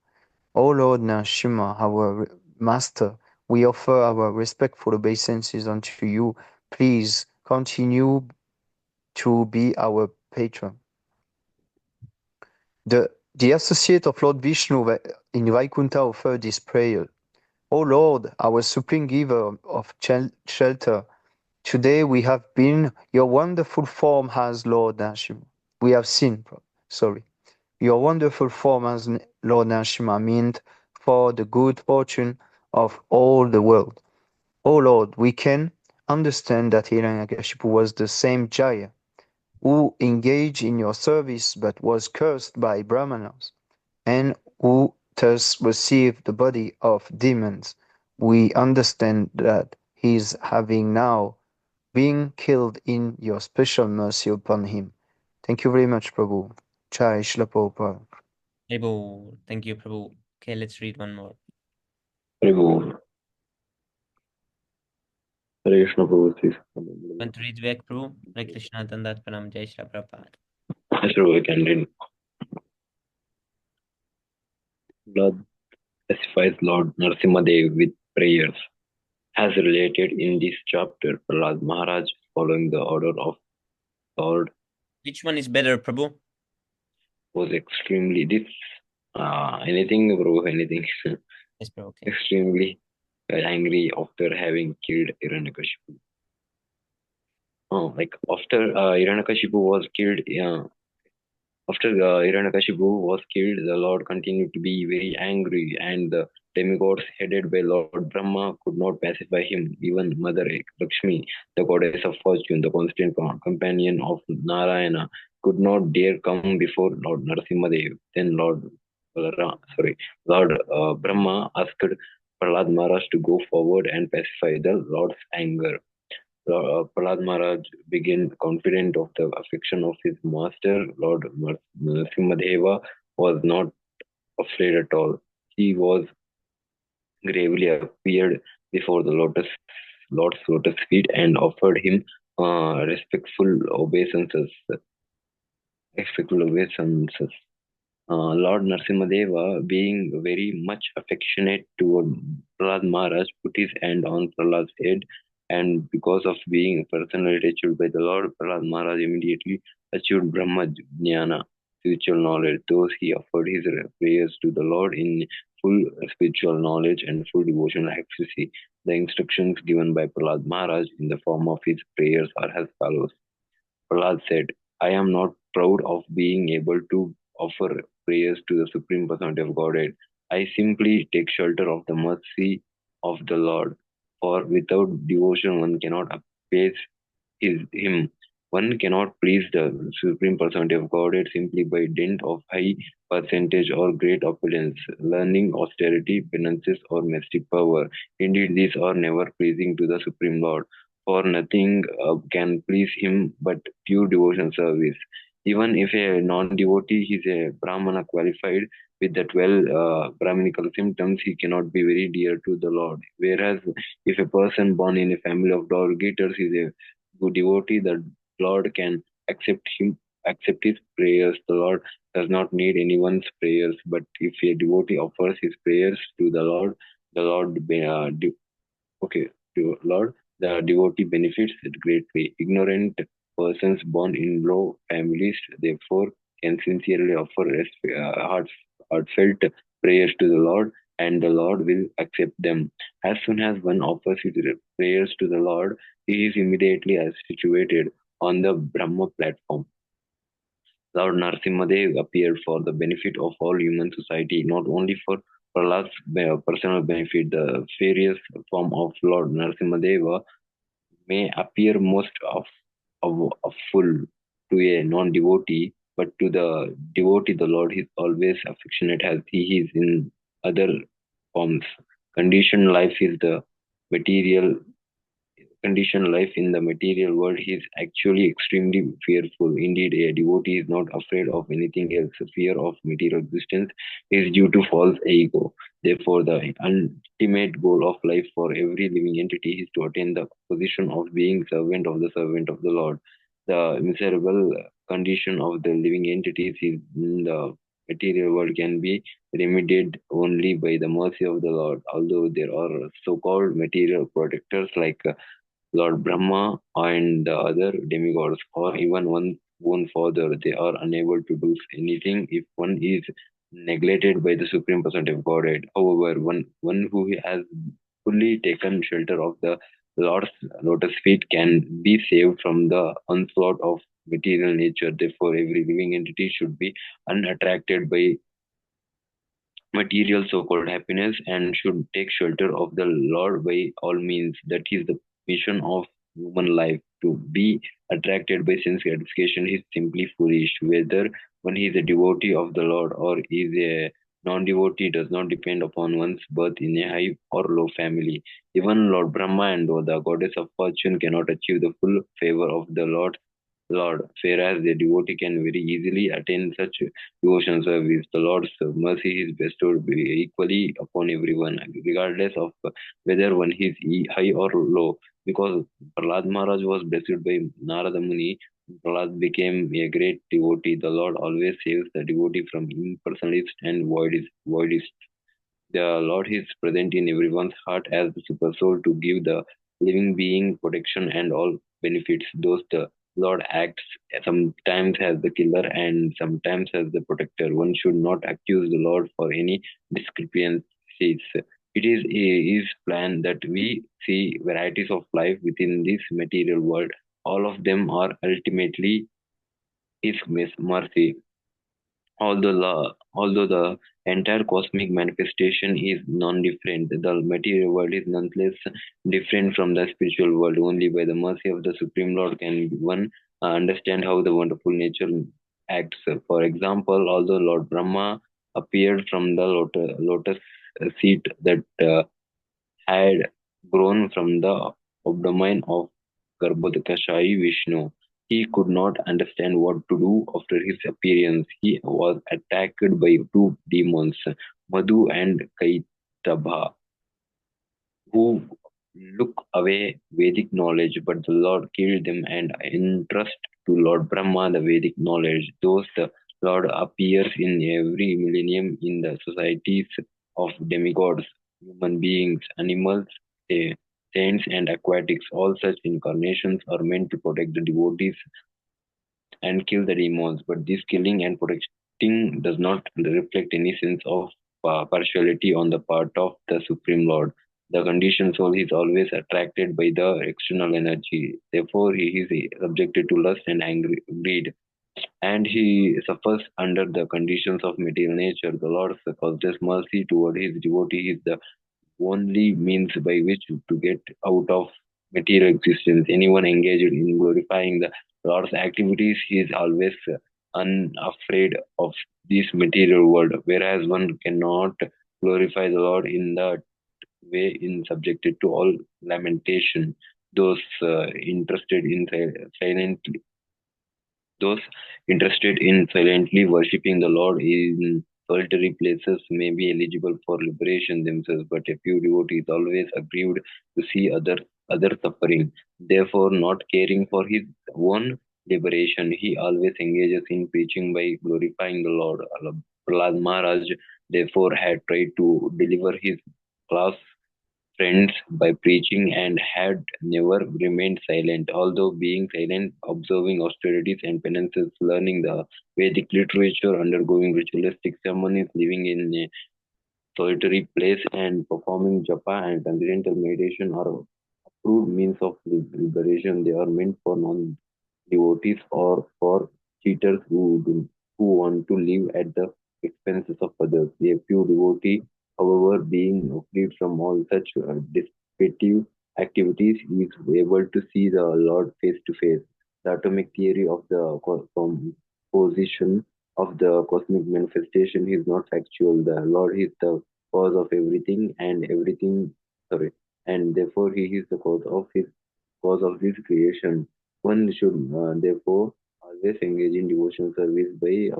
O Lord Narasimha, our Master, we offer our respectful obeisances unto you. Please continue to be our patron. The associate of Lord Vishnu in Vaikuntha offered this prayer. O Lord, our supreme giver of shelter, today we have been your wonderful form as Lord Narasimha. We have seen, sorry. Your wonderful form as Lord Narasimha meant for the good fortune of all the world. O Lord, we can understand that Hiranyakashipu was the same Jaya who engaged in your service but was cursed by Brahmanas, and who thus received the body of demons. We understand that he is having now been killed in your special mercy upon him. Thank you very much, Prabhu. Jai Shila Prabhupada. Prabhu, thank you, Prabhu. Okay, let's read one more. Prabhu, Hare Krishna Prabhu, please. Want to read back, Prabhu? Hare Krishna, Dandat Pranam, Jai Shri Prabhupada. Yes, Prabhu, we can read. Lord specifies Lord Narasimhadev with prayers. As related in this chapter, Prahlad Maharaj, following the order of Lord, Which one is better, Prabhu? was extremely anything, Prabhu, anything. Yes, Prabhu. Okay. Extremely angry after having killed Hiranyakashipu. Like after Hiranyakashipu was killed, after Hiranyakashipu was killed, the Lord continued to be very angry, and the demigods headed by Lord Brahma could not pacify him. Even Mother Lakshmi, the goddess of fortune, the constant companion of Narayana, could not dare come before Lord Narasimhadev. Then Lord Brahma asked Prahlad Maharaj to go forward and pacify the Lord's anger. Prahlad Maharaj began confident of the affection of his master. Lord Narasimhadeva was not afraid at all. He was gravely appeared before the Lord's lotus feet and offered him respectful obeisances. Respectful obeisances. Lord Narasimhadeva, being very much affectionate toward Prahlad Maharaj, put his hand on Prahlad's head and because of being personally touched by the Lord, Prahlad Maharaj immediately achieved Brahma Jnana, spiritual knowledge. Thus, he offered his prayers to the Lord in full spiritual knowledge and full devotional ecstasy. The instructions given by Prahlad Maharaj in the form of his prayers are as follows. Prahlad said, I am not proud of being able to offer prayers to the Supreme Personality of Godhead. I simply take shelter of the mercy of the Lord. For without devotion, one cannot appease him. One cannot please the Supreme Personality of Godhead simply by dint of high percentage or great opulence, learning, austerity, penances, or mystic power. Indeed, these are never pleasing to the Supreme Lord, for nothing can please him but pure devotion service. Even if a non-devotee is a Brahmana qualified with the 12 Brahminical symptoms, he cannot be very dear to the Lord. Whereas if a person born in a family of dog eaters is a good devotee, the Lord can accept his prayers. The Lord does not need anyone's prayers, but if a devotee offers his prayers to the Lord okay, Lord, the devotee benefits greatly. Ignorant persons born in low families, therefore, can sincerely offer heartfelt prayers to the Lord, and the Lord will accept them. As soon as one offers his prayers to the Lord, he is immediately situated on the Brahma platform. Lord Narasimha appeared for the benefit of all human society, not only for Prahlad's personal benefit. The various form of Lord Narasimha may appear most of full to a non-devotee, but to the devotee, the Lord is always affectionate as he is in other forms. Conditioned life is the material conditioned life in the material world, he is actually extremely fearful. Indeed, a devotee is not afraid of anything else. Fear of material existence is due to false ego. Therefore, the ultimate goal of life for every living entity is to attain the position of being servant of the Lord. The miserable condition of the living entities in the material world can be remedied only by the mercy of the Lord. Although there are so-called material protectors like Lord Brahma and the other demigods, or even one's own father, they are unable to do anything if one is neglected by the Supreme Personality of Godhead. However, one who has fully taken shelter of the Lord's lotus feet can be saved from the onslaught of material nature. Therefore, every living entity should be unattracted by material so-called happiness and should take shelter of the Lord by all means. That is the mission of human life. To be attracted by sense gratification is simply foolish. Whether one is a devotee of the Lord or is a non-devotee does not depend upon one's birth in a high or low family. Even Lord Brahma and the goddess of fortune cannot achieve the full favor of the Lord, whereas the devotee can very easily attain such devotion service. The Lord's mercy is bestowed equally upon everyone, regardless of whether one is high or low. Because Prahlad Maharaj was blessed by Narada Muni, Prahlad became a great devotee. The Lord always saves the devotee from impersonalists and voidists. The Lord is present in everyone's heart as the super soul to give the living being protection and all benefits. Those the Lord acts sometimes as the killer and sometimes as the protector. One should not accuse the Lord for any discrepancies. It is His plan that we see varieties of life within this material world. All of them are ultimately His mercy. Although the entire cosmic manifestation is non-different, the material world is nonetheless different from the spiritual world. Only by the mercy of the Supreme Lord can one understand how the wonderful nature acts. For example, although Lord Brahma appeared from the lotus seat that had grown from the abdomen of Garbhodakashayi Vishnu. He could not understand what to do after his appearance. He was attacked by two demons, Madhu and Kaitabha, who look away Vedic knowledge, but the Lord killed them and entrust to Lord Brahma the Vedic knowledge. Thus, the Lord appears in every millennium in the societies of demigods, human beings, animals, saints, and aquatics. All such incarnations are meant to protect the devotees and kill the demons, but this killing and protecting does not reflect any sense of partiality on the part of the Supreme Lord. The conditioned soul is always attracted by the external energy. Therefore, he is subjected to lust and greed, and he suffers under the conditions of material nature. The Lord's causeless mercy toward his devotee is the only means by which to get out of material existence. Anyone engaged in glorifying the Lord's activities is always unafraid of this material world, whereas one cannot glorify the Lord in that way in subjected to all lamentation. Those interested in silent those interested in silently worshipping the Lord in solitary places may be eligible for liberation themselves, but a few devotees always aggrieved to see other suffering. Therefore, not caring for his own liberation, he always engages in preaching by glorifying the Lord. Prahlad Maharaj therefore had tried to deliver his class friends by preaching and had never remained silent, although being silent, observing austerities and penances, learning the Vedic literature, undergoing ritualistic ceremonies, living in a solitary place, and performing japa and transcendental meditation are approved means of liberation. They are meant for non-devotees or for cheaters who want to live at the expenses of others. A few devotee, however, being freed from all such destructive activities, is able to see the Lord face to face. The atomic theory of the composition of the cosmic manifestation is not factual. The Lord is the cause of everything, and everything, sorry, and therefore he is the cause of this creation. One should therefore always engage in devotional service by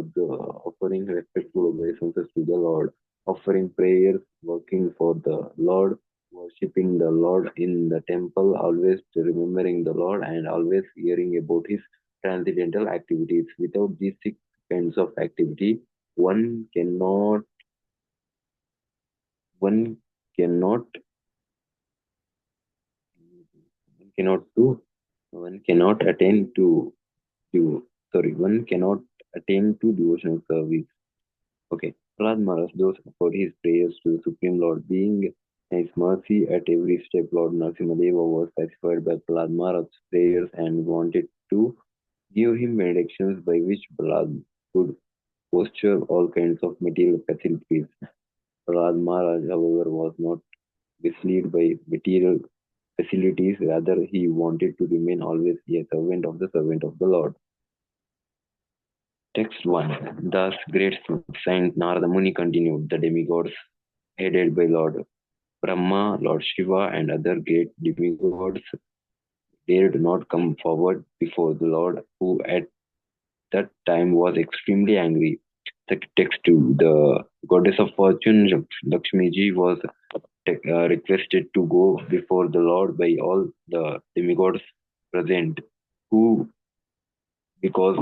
offering respectful obeisances to the Lord, offering prayers, working for the Lord, worshipping the Lord in the temple, always remembering the Lord, and always hearing about his transcendental activities. Without these six kinds of activity, one cannot one cannot one cannot do one cannot attain to one cannot attain to devotional service. Okay. Prahlad Maharaj those offered his prayers to the Supreme Lord, being his mercy at every step. Lord Narasimha was satisfied by Prahlad Maharaj's prayers and wanted to give him benedictions by which Prahlad could posture all kinds of material facilities. Prahlad Maharaj, however, was not misled by material facilities, rather, he wanted to remain always a servant of the Lord. Text 1. Thus, great Saint Narada Muni continued, the demigods headed by Lord Brahma, Lord Shiva, and other great demigods dared not come forward before the Lord, who at that time was extremely angry. Text 2. The goddess of fortune, Lakshmi Ji, was requested to go before the Lord by all the demigods present, who, because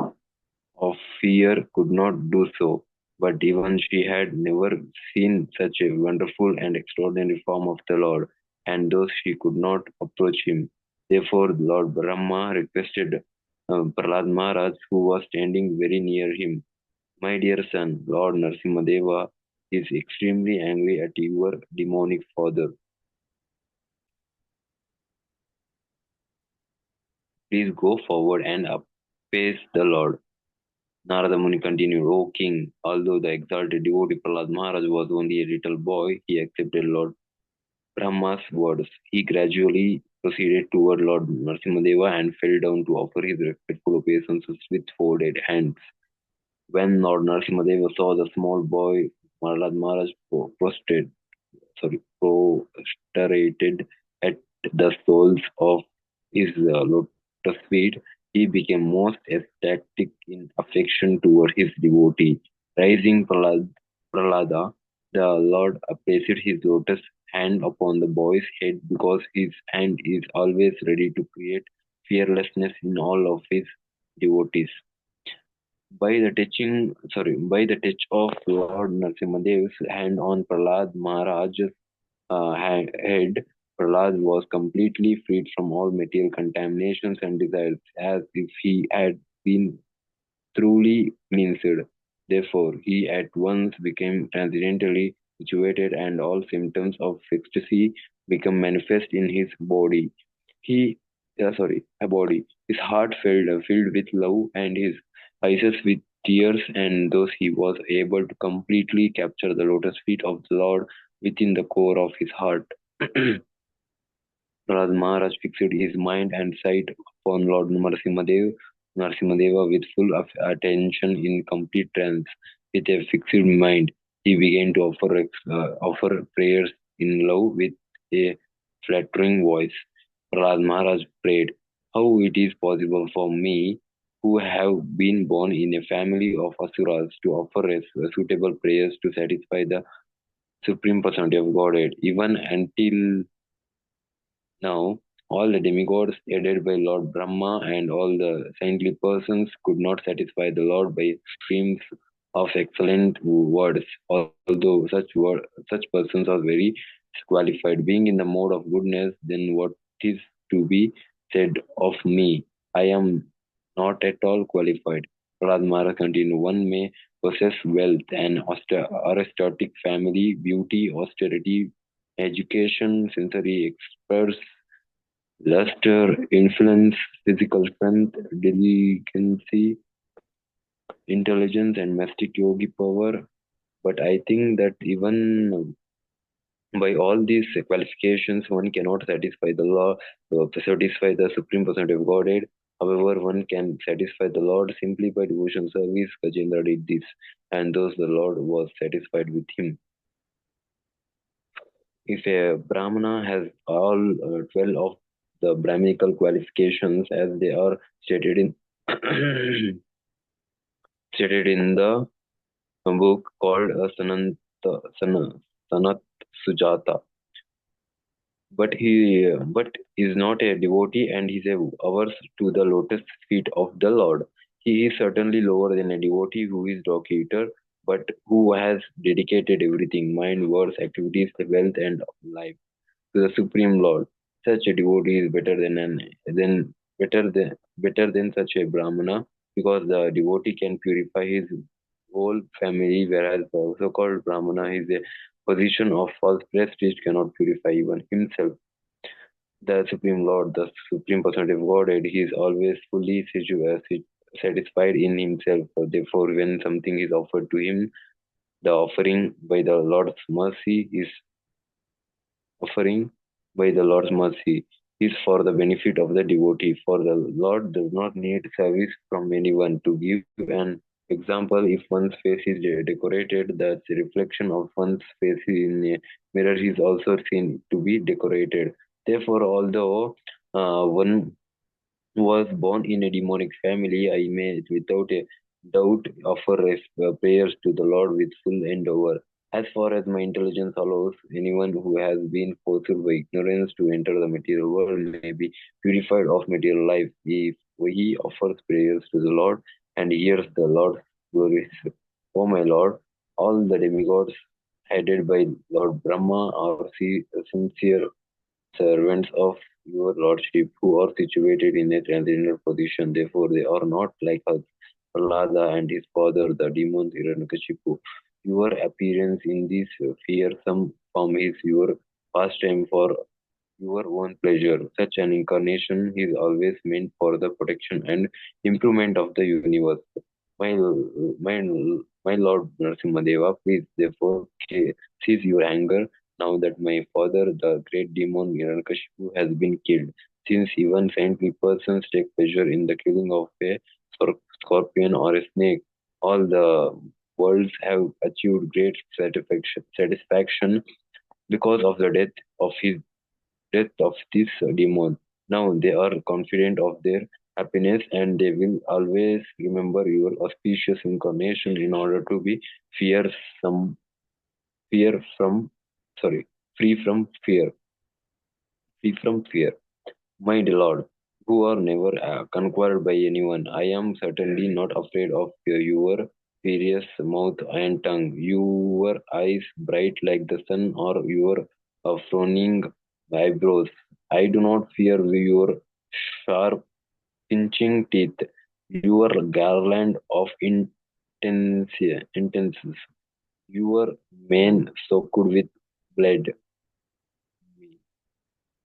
of fear, could not do so. But even she had never seen such a wonderful and extraordinary form of the Lord, and thus she could not approach him. Therefore, Lord Brahma requested Prahlad Maharaj, who was standing very near him, my dear son, Lord Narasimhadeva is extremely angry at your demonic father. Please go forward and appease the Lord. Narada Muni continued, O king, although the exalted devotee Prahlad Maharaj was only a little boy, he accepted Lord Brahma's words. He gradually proceeded toward Lord Narasimhadeva and fell down to offer his respectful obeisances with folded hands. When Lord Narasimhadeva saw the small boy, Prahlad Maharaj prostrated at the soles of his lotus feet, he became most ecstatic in affection toward his devotee. Rising Prahlada, the Lord placed his lotus hand upon the boy's head because his hand is always ready to create fearlessness in all of his devotees. By the touch of Lord Narasimhadev's hand on Prahlad Maharaj's head, Prahlad was completely freed from all material contaminations and desires, as if he had been truly cleansed. Therefore, he at once became transcendently situated, and all symptoms of ecstasy become manifest in his body. He, a body. His heart filled with love, and his eyes with tears, and thus he was able to completely capture the lotus feet of the Lord within the core of his heart. Raj Maharaj fixed his mind and sight upon Lord Narasimhadeva with full attention in complete trance. With a fixed mind, he began to offer prayers in love with a flattering voice. Raj Maharaj prayed, "How it is possible for me, who have been born in a family of asuras, to offer suitable prayers to satisfy the Supreme Personality of Godhead, even until now, all the demigods, aided by Lord Brahma and all the saintly persons, could not satisfy the Lord by streams of excellent words, although such persons are very qualified. Being in the mode of goodness, then what is to be said of me? I am not at all qualified. Prahlad Maharaj continued, one may possess wealth and aristocratic family, beauty, austerity, education, sensory experts, luster, influence, physical strength, delicacy, intelligence, and mystic yogi power. But I think that even by all these qualifications, one cannot satisfy the law, satisfy the Supreme Personality of Godhead. However, one can satisfy the Lord simply by devotion service. Gajendra did this, and thus the Lord was satisfied with him. If a Brahmana has all 12 of the Brahminical qualifications as they are stated in stated in the book called Sanat Sujata, but is not a devotee and is averse to the lotus feet of the Lord. He is certainly lower than a devotee who is dog eater, but who has dedicated everything, mind, words, activities, wealth, and life to the Supreme Lord. Such a devotee is better than such a Brahmana, because the devotee can purify his whole family, whereas the so-called Brahmana is a position of false prestige, cannot purify even himself. The Supreme Lord, the Supreme Personality of Godhead, he is always fully satisfied in himself. Therefore, when something is offered to him, the offering by the Lord's mercy is for the benefit of the devotee. For the Lord does not need service from anyone. To give an example, if one's face is decorated, the reflection of one's face in a mirror is also seen to be decorated. Therefore, although one was born in a demonic family, I may without a doubt offer prayers to the Lord with full endeavor. As far as my intelligence allows, anyone who has been forced by ignorance to enter the material world may be purified of material life if he offers prayers to the Lord and hears the Lord's glories. O my Lord, all the demigods headed by Lord Brahma are sincere servants of your lordship, who are situated in a transcendental position. Therefore, they are not like us, Prahlada and his father, the demon Hiranyakashipu. Your appearance in this fearsome form is your pastime for your own pleasure. Such an incarnation is always meant for the protection and improvement of the universe. My, my, my Lord Narasimhadeva, please therefore cease your anger now that my father, the great demon Hiranyakashipu, has been killed. Since even saintly persons take pleasure in the killing of a scorpion or a snake, all the worlds have achieved great satisfaction because of the death of this demon. Now they are confident of their happiness, and they will always remember your auspicious incarnation in order to be fear some fear from sorry free from fear free from fear. My dear Lord, who are never conquered by anyone, I am certainly not afraid of your furious mouth and tongue, your eyes bright like the sun, or your frowning eyebrows. I do not fear your sharp pinching teeth, your garland of intenses, your mane soaked with blood.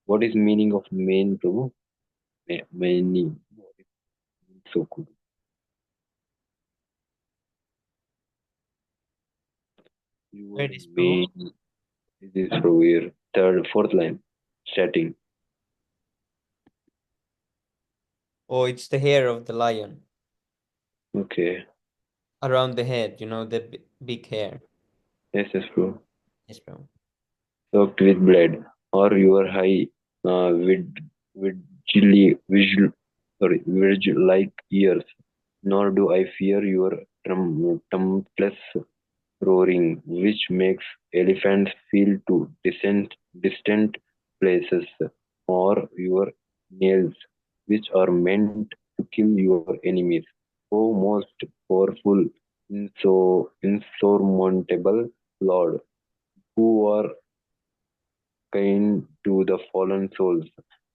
What is meaning of mane, Prabhu? Mane soaked. Where Your it is, Prabhu? mane. This is Prabhu here. Third, fourth line. Starting. Oh, it's the hair of the lion Okay. around the head, the big hair. Yes, yes, Prabhu. Yes, Prabhu. Soaked with blood, or your high like ears. Nor do I fear your tumultuous roaring, which makes elephants feel to distant places, or your nails, which are meant to kill your enemies. O most powerful, insurmountable Lord, who are kind to the fallen souls.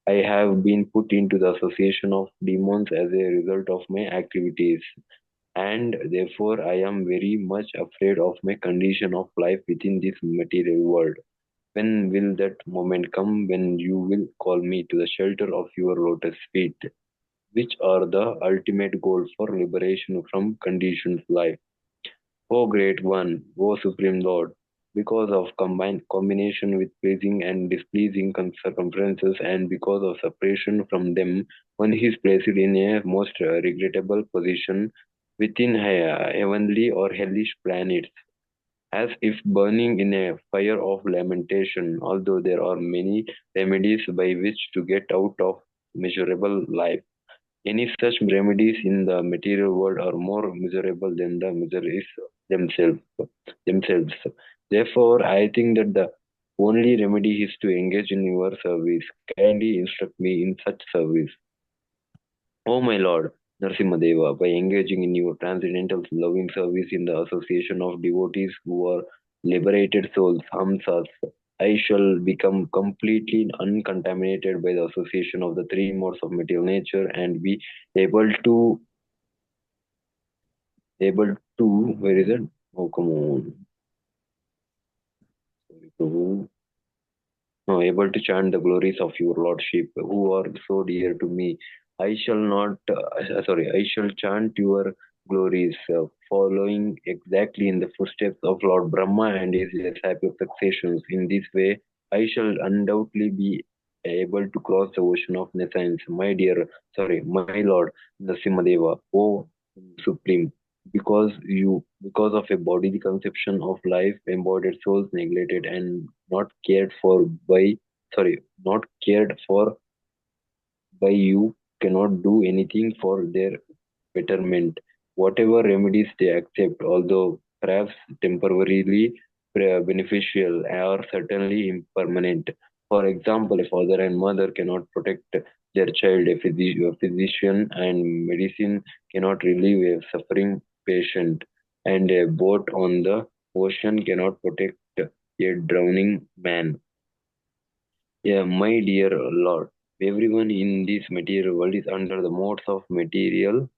I have been put into the association of demons as a result of my activities, and therefore I am very much afraid of my condition of life within this material world. When will that moment come when you will call me to the shelter of your lotus feet, which are the ultimate goal for liberation from conditioned life? O Great One, O Supreme Lord, because of combination with pleasing and displeasing circumstances, and because of separation from them, one is placed in a most regrettable position within heavenly or hellish planets, as if burning in a fire of lamentation. Although there are many remedies by which to get out of miserable life, any such remedies in the material world are more miserable than the miseries themselves. themselves. Therefore, I think that the only remedy is to engage in your service. Kindly instruct me in such service. O my Lord, Narasimha, by engaging in your transcendental loving service in the association of devotees who are liberated souls, Hamsas, I shall become completely uncontaminated by the association of the three modes of material nature and be able to where is it? Oh, come on. Sorry, Prabhu. No, able to chant the glories of your lordship, who are so dear to me. I shall not, I shall chant your glories, following exactly in the footsteps of Lord Brahma and his disciple successions. In this way, I shall undoubtedly be able to cross the ocean of nescience. My Lord Narasimhadeva, O Supreme, because of a bodily conception of life, embodied souls neglected and not cared for not cared for by you cannot do anything for their betterment. Whatever remedies they accept, although perhaps temporarily beneficial, are certainly impermanent. For example, a father and mother cannot protect their child, a physician and medicine cannot relieve a suffering patient, and a boat on the ocean cannot protect a drowning man. Yeah, my dear Lord, everyone in this material world is under the modes of material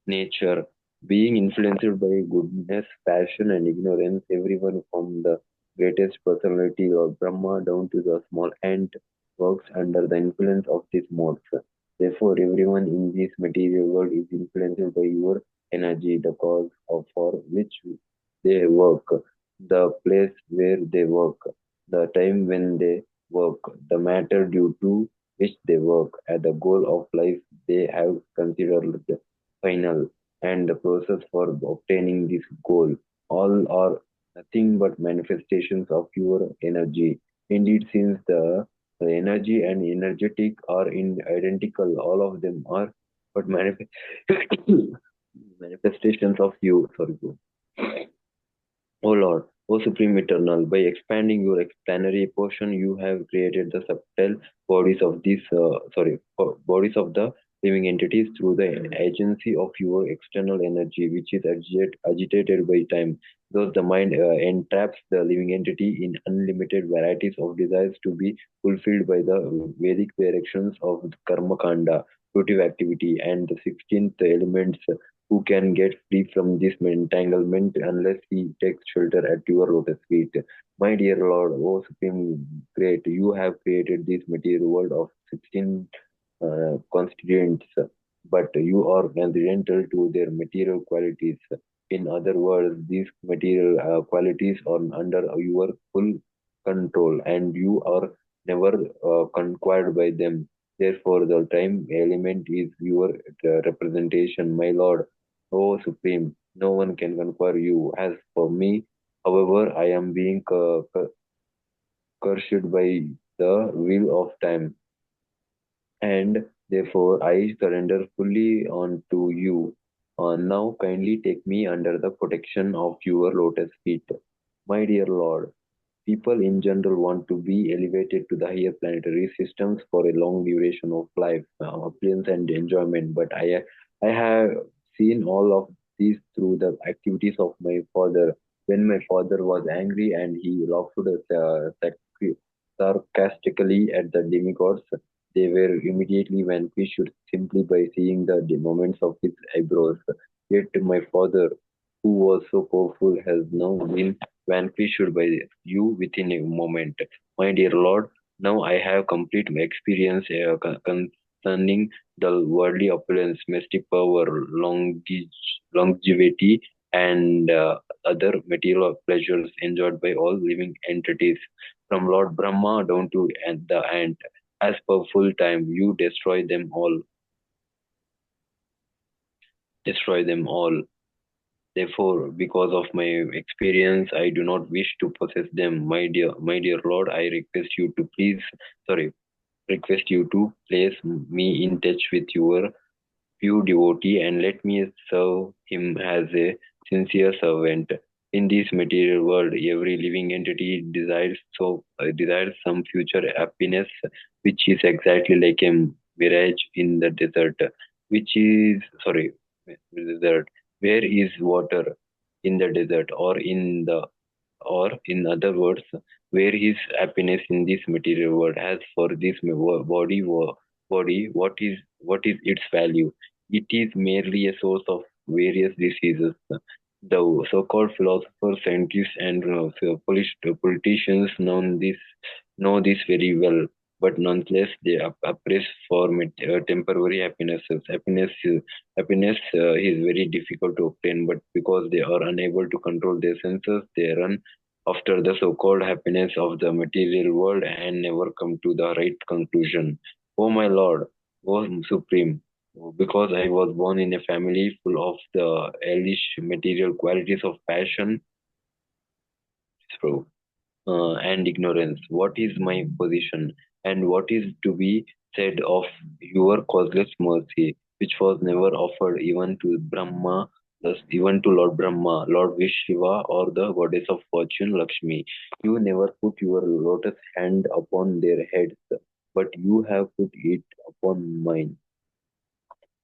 nature, being influenced by goodness, passion, and ignorance. Everyone from the greatest personality of Brahma down to the small ant works under the influence of these modes. Therefore, everyone in this material world is influenced by your energy, the cause of for which they work, the place where they work, the time when they work, the matter due to which they work, at the goal of life they have considered final, and the process for obtaining this goal. All are nothing but manifestations of your energy. Indeed, since the energy and energetic are identical, all of them are but manifestations of you. Sorry, bro. O Lord, O Supreme Eternal, by expanding your explanatory portion, you have created the subtle bodies of bodies of the living entities through the agency of your external energy, which is agitated by time. Thus, the mind entraps the living entity in unlimited varieties of desires to be fulfilled by the Vedic directions of karma kanda, fruitive activity, and the 16th elements. Who can get free from this entanglement unless he takes shelter at your lotus feet? My dear Lord, O Supreme Great, you have created this material world of 16 constituents, but you are incidental to their material qualities. In other words, these material qualities are under your full control, and you are never conquered by them. Therefore, the time element is your representation, my Lord. O Supreme, no one can conquer you. As for me, however, I am being cursed by the will of time, and therefore I surrender fully unto you. Now kindly take me under the protection of your lotus feet. My dear Lord, people in general want to be elevated to the higher planetary systems for a long duration of life, opulence and enjoyment. But I have seen all of these through the activities of my father. When my father was angry and he laughed sarcastically at the demigods, they were immediately vanquished simply by seeing the movements of his eyebrows. Yet my father, who was so powerful, has now been vanquished by you within a moment. My dear Lord, now I have complete experience concerning the worldly opulence, mystic power, longevity, and other material pleasures enjoyed by all living entities, from Lord Brahma down to the ant. As per full time, you destroy them all. Therefore, because of my experience, I do not wish to possess them. My dear Lord, I request you to place me in touch with your pure devotee and let me serve him as a sincere servant. In this material world, every living entity desires some future happiness, which is exactly like a mirage in the desert, which is sorry, desert. Where is water in the desert, or in other words, where is happiness in this material world? As for this body, what is its value? It is merely a source of various diseases. The so-called philosophers, scientists, and politicians know this very well, but nonetheless they oppress for temporary happinesses. Happiness is very difficult to obtain, but because they are unable to control their senses, they run after the so-called happiness of the material world and never come to the right conclusion. Oh my Lord, oh Supreme, because I was born in a family full of the hellish material qualities of passion, sorrow, and ignorance. What is my position, and what is to be said of your causeless mercy, which was never offered even to Brahma, thus even to Lord Brahma, Lord Vishva, or the goddess of fortune Lakshmi? You never put your lotus hand upon their heads, but you have put it upon mine.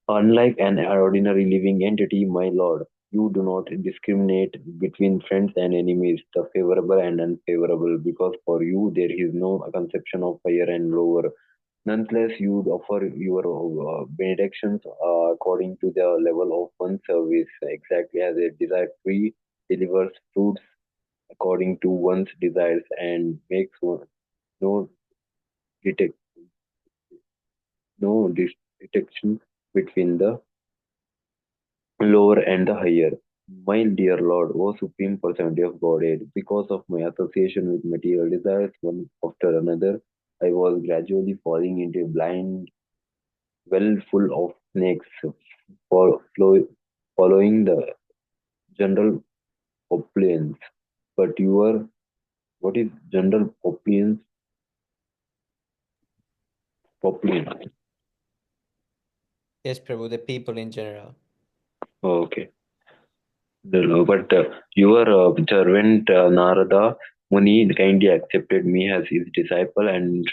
Unlike an ordinary living entity, my lord, you do not discriminate between friends and enemies, the favorable and unfavorable, because for you there is no conception of higher and lower. Nonetheless, you offer your benedictions according to the level of one's service, exactly as a desired tree delivers fruits according to one's desires and makes no detect, no distinction between the lower and the higher. My dear Lord, O Supreme Personality of Godhead, because of my association with material desires one after another, I was gradually falling into a blind well full of snakes, for, following the general opulence. But what is general opulence? Opulence. Yes, Prabhu, the people in general. Okay. But your servant Narada Muni kindly accepted me as his disciple and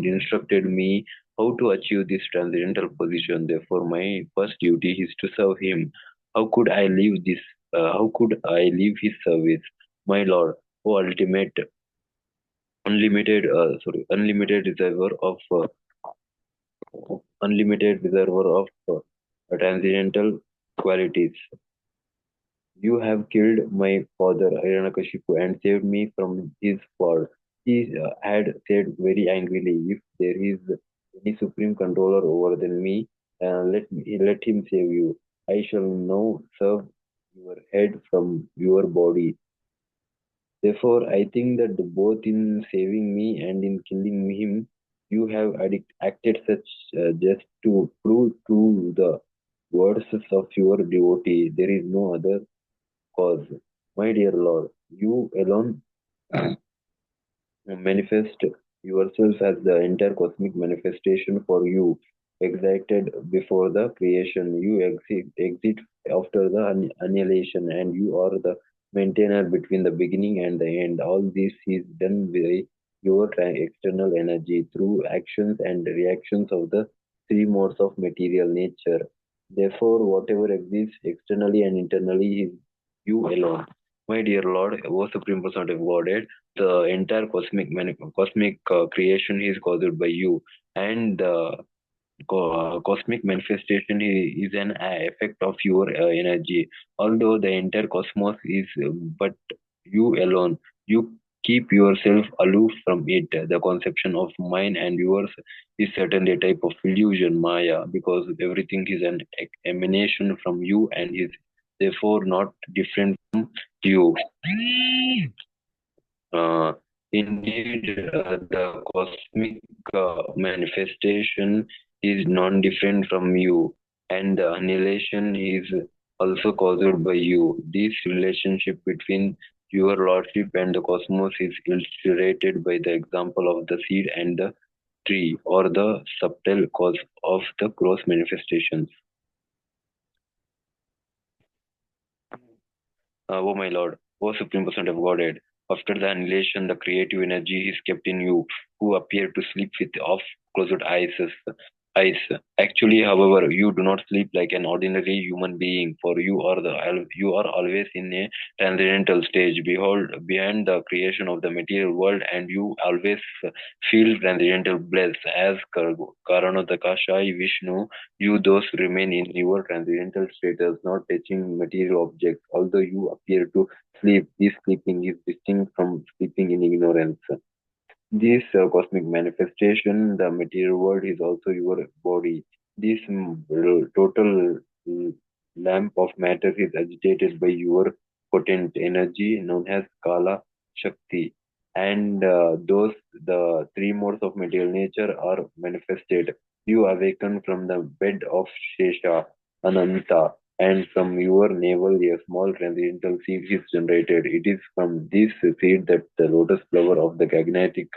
instructed me how to achieve this transcendental position. Therefore, my first duty is to serve Him. How could I leave this? How could I leave His service, my Lord? O ultimate, unlimited reservoir of transcendental qualities. You have killed my father Hiranyakashipu and saved me from his fall. He had said very angrily, "If there is any supreme controller over than me, let him save you. I shall now serve your head from your body." Therefore, I think that both in saving me and in killing him, you have acted such just to prove to the words of your devotee. There is no other cause. My dear Lord, you alone manifest yourself as the entire cosmic manifestation for you, excited before the creation. You exit after the annihilation, and you are the maintainer between the beginning and the end. All this is done by your external energy through actions and reactions of the three modes of material nature. Therefore, whatever exists externally and internally is you alone. My dear Lord, O Supreme Person of Godhead, the entire cosmic creation is caused by you, and the cosmic manifestation is an effect of your energy. Although the entire cosmos is but you alone, you keep yourself aloof from it. The conception of mine and yours is certainly a type of illusion, Maya, because everything is an emanation from you and is therefore not different from you. Uh, Indeed, the cosmic manifestation is non-different from you, and the annihilation is also caused by you. This relationship between your lordship and the cosmos is illustrated by the example of the seed and the tree, or the subtle cause of the gross manifestations. O my Lord, O Supreme Person of Godhead, after the annihilation, the creative energy is kept in you, who appear to sleep with off-closed eyes. Actually, however, you do not sleep like an ordinary human being, for you are always in a transcendental stage. Behold, behind the creation of the material world, and you always feel transcendental bliss as Karanodakashai Vishnu. You those remain in your transcendental status, not touching material objects. Although you appear to sleep, this sleeping is distinct from sleeping in ignorance. This cosmic manifestation, the material world, is also your body. This total lamp of matter is agitated by your potent energy known as Kala Shakti. And those, the three modes of material nature are manifested. You awaken from the bed of Shesha, Ananta, and from your navel a small transcendental seed is generated. It is from this seed that the lotus flower of the gigantic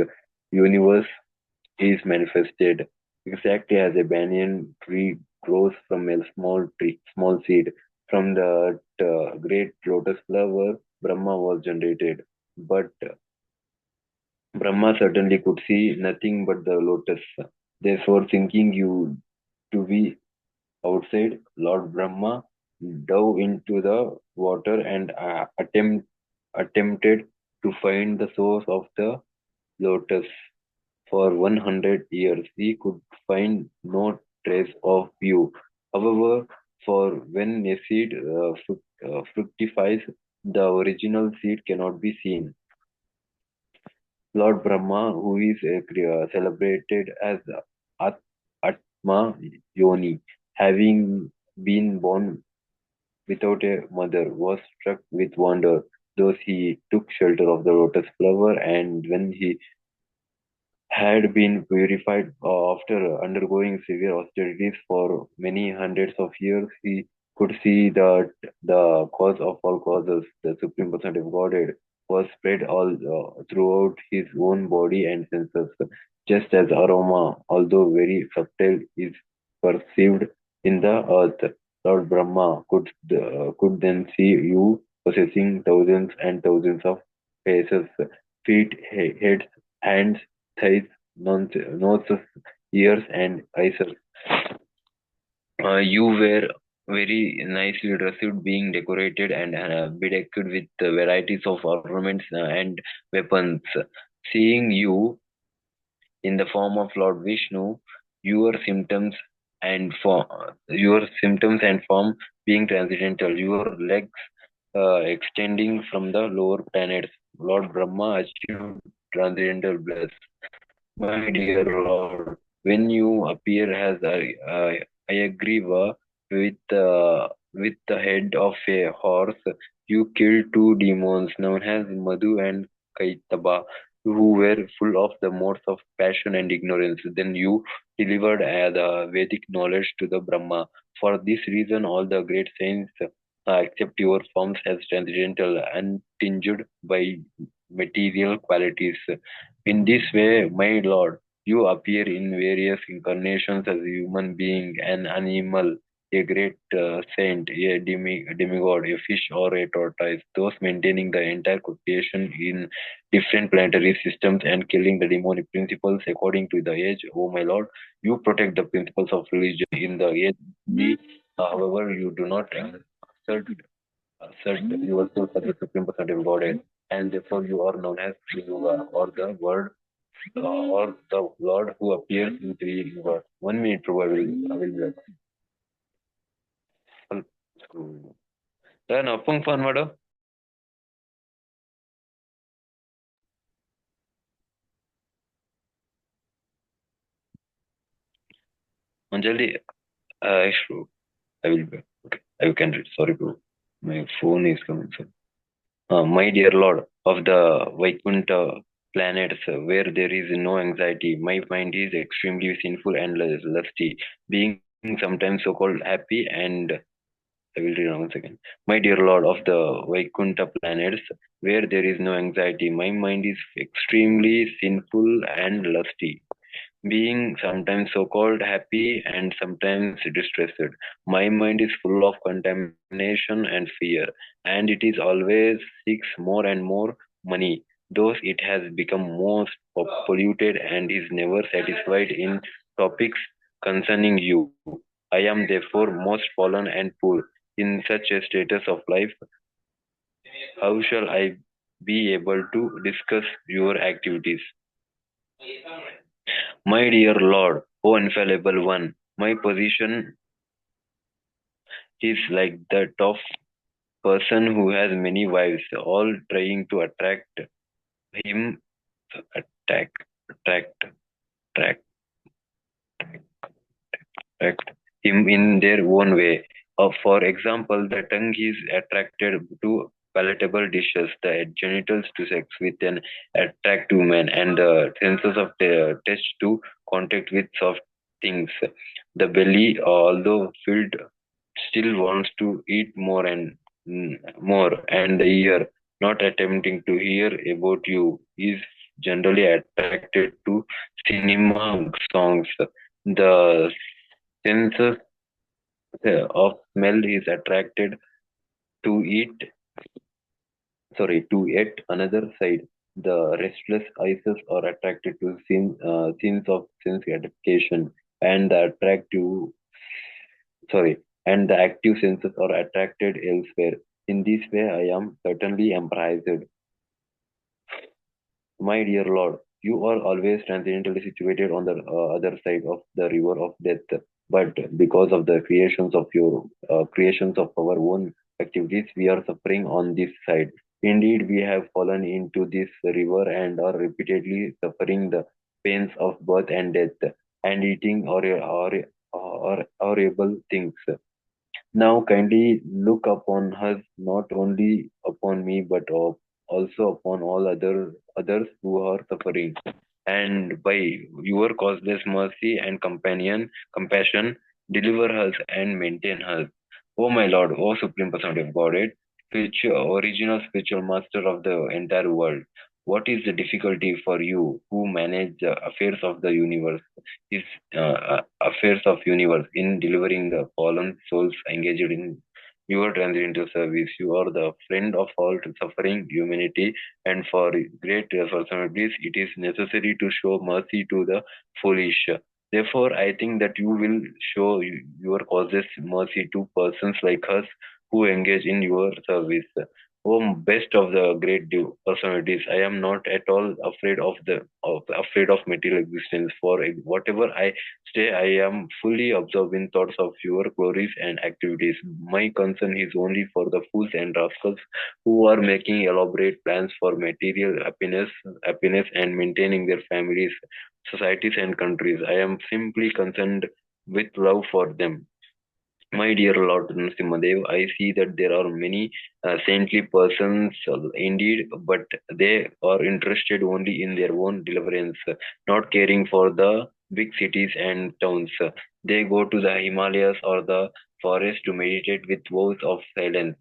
universe is manifested, exactly as a banyan tree grows from a small seed. From the great lotus flower, Brahma was generated. But Brahma certainly could see nothing but the lotus. Therefore, thinking you to be outside, Lord Brahma dove into the water and attempted to find the source of the lotus. For 100 years, he could find no trace of you. However, for when a seed fructifies, the original seed cannot be seen. Lord Brahma, who is celebrated as Atma Yoni, having been born without a mother, was struck with wonder. Thus he took shelter of the lotus flower, and when he had been purified after undergoing severe austerities for many hundreds of years, he could see that the cause of all causes, the Supreme Person of Godhead, was spread all throughout his own body and senses, just as aroma, although very subtle, is perceived in the earth. Lord Brahma could then see you possessing thousands and thousands of faces, feet, heads, hands, thighs, noses, ears, and eyes. You were very nicely dressed, being decorated and bedecked with varieties of ornaments and weapons. Seeing you in the form of Lord Vishnu, your symptoms and form being transcendental, your legs extending from the lower planets. Lord Brahma achieved transcendental bliss. My dear Lord, when you appear as Ayagriva with the head of a horse, you killed two demons known as Madhu and Kaitaba, who were full of the modes of passion and ignorance. Then you delivered the Vedic knowledge to the Brahma. For this reason, all the great saints accept your forms as transcendental, untinged by material qualities. In this way, my lord, you appear in various incarnations as a human being, an animal, a great saint, a demigod, a fish, or a tortoise, thus maintaining the entire creation in different planetary systems and killing the demonic principles according to the age. Oh, my lord, you protect the principles of religion in the age. However, you do not assert, assert yourself as the supreme person of Godhead, and therefore you are known as Yuga, or the word or the Lord who appears in three universe. 1 minute, bro, I will be back. ಅಪ್ಪಂಗ್ phone ಮಾಡು ಒಂದು ಜಲ್ದಿ ಎಷ್ಟು I will be back. Okay, I can read. Sorry, bro. My phone is coming. So. My dear Lord of the Vaikuntha planets, where there is no anxiety, my mind is extremely sinful and lusty, being sometimes so called happy and I will read once again. My dear Lord of the Vaikuntha planets, where there is no anxiety, my mind is extremely sinful and lusty, being sometimes so called happy and sometimes distressed. My mind is full of contamination and fear, and it is always seeks more and more money, though it has become most polluted and is never satisfied in topics concerning you. I am therefore most fallen and poor. In such a status of life, how shall I be able to discuss your activities? My dear Lord, O infallible one, my position is like that of person who has many wives, all trying to him, attack, attract, attract, attract him in their own way. For example, the tongue is attracted to palatable dishes, the genitals to sex with an attractive man, and the senses of touch to contact with soft things. The belly, although filled, still wants to eat more and more, and the ear, not attempting to hear about you, is generally attracted to cinema songs. The senses of smell is attracted to eat, to yet another side. The restless eyes are attracted to scenes of sense gratification, and the sorry, and the active senses are attracted elsewhere. In this way, I am certainly embraced. My dear Lord, you are always transcendently situated on the other side of the river of death. But because of the creations of our own activities, we are suffering on this side. Indeed, we have fallen into this river and are repeatedly suffering the pains of birth and death, and eating horrible things. Now kindly look upon us, not only upon me, but also upon all others who are suffering. And by your causeless mercy and compassion, deliver us and maintain us. O my Lord, O Supreme Personality of Godhead, original spiritual master of the entire world, what is the difficulty for you who manage the affairs of the universe? Is affairs of universe in delivering the fallen souls engaged in your transcendental service. You are the friend of all suffering humanity, and for great personalities, it is necessary to show mercy to the foolish. Therefore, I think that you will show your causes mercy to persons like us who engage in your service. Oh, best of the great personalities, I am not at all afraid of material existence. For whatever I say, I am fully absorbed in thoughts of your glories and activities. My concern is only for the fools and rascals who are making elaborate plans for material happiness and maintaining their families, societies, and countries. I am simply concerned with love for them. My dear Lord Narasimhadev, I see that there are many saintly persons indeed, but they are interested only in their own deliverance, not caring for the big cities and towns. They go to the Himalayas or the forest to meditate with vows of silence.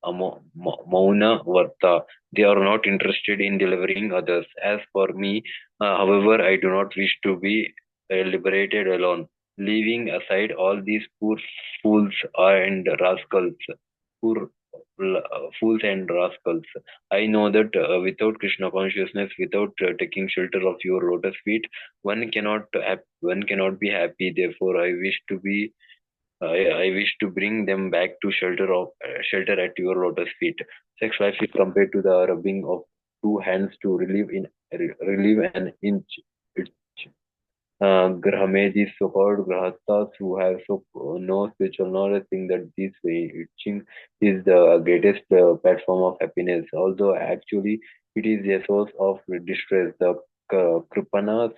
Mauna Varta. They are not interested in delivering others. As for me, however, I do not wish to be liberated alone, leaving aside all these poor fools and rascals, poor fools and rascals. I know that without Krishna consciousness, without taking shelter of your lotus feet, one cannot be happy. Therefore, I wish to bring them back to shelter at your lotus feet. Sex life is compared to the rubbing of two hands to relieve an inch. Grahamed, these so-called grahastas who have no spiritual knowledge think that this itching is the greatest platform of happiness, although actually it is a source of distress. The kripanas,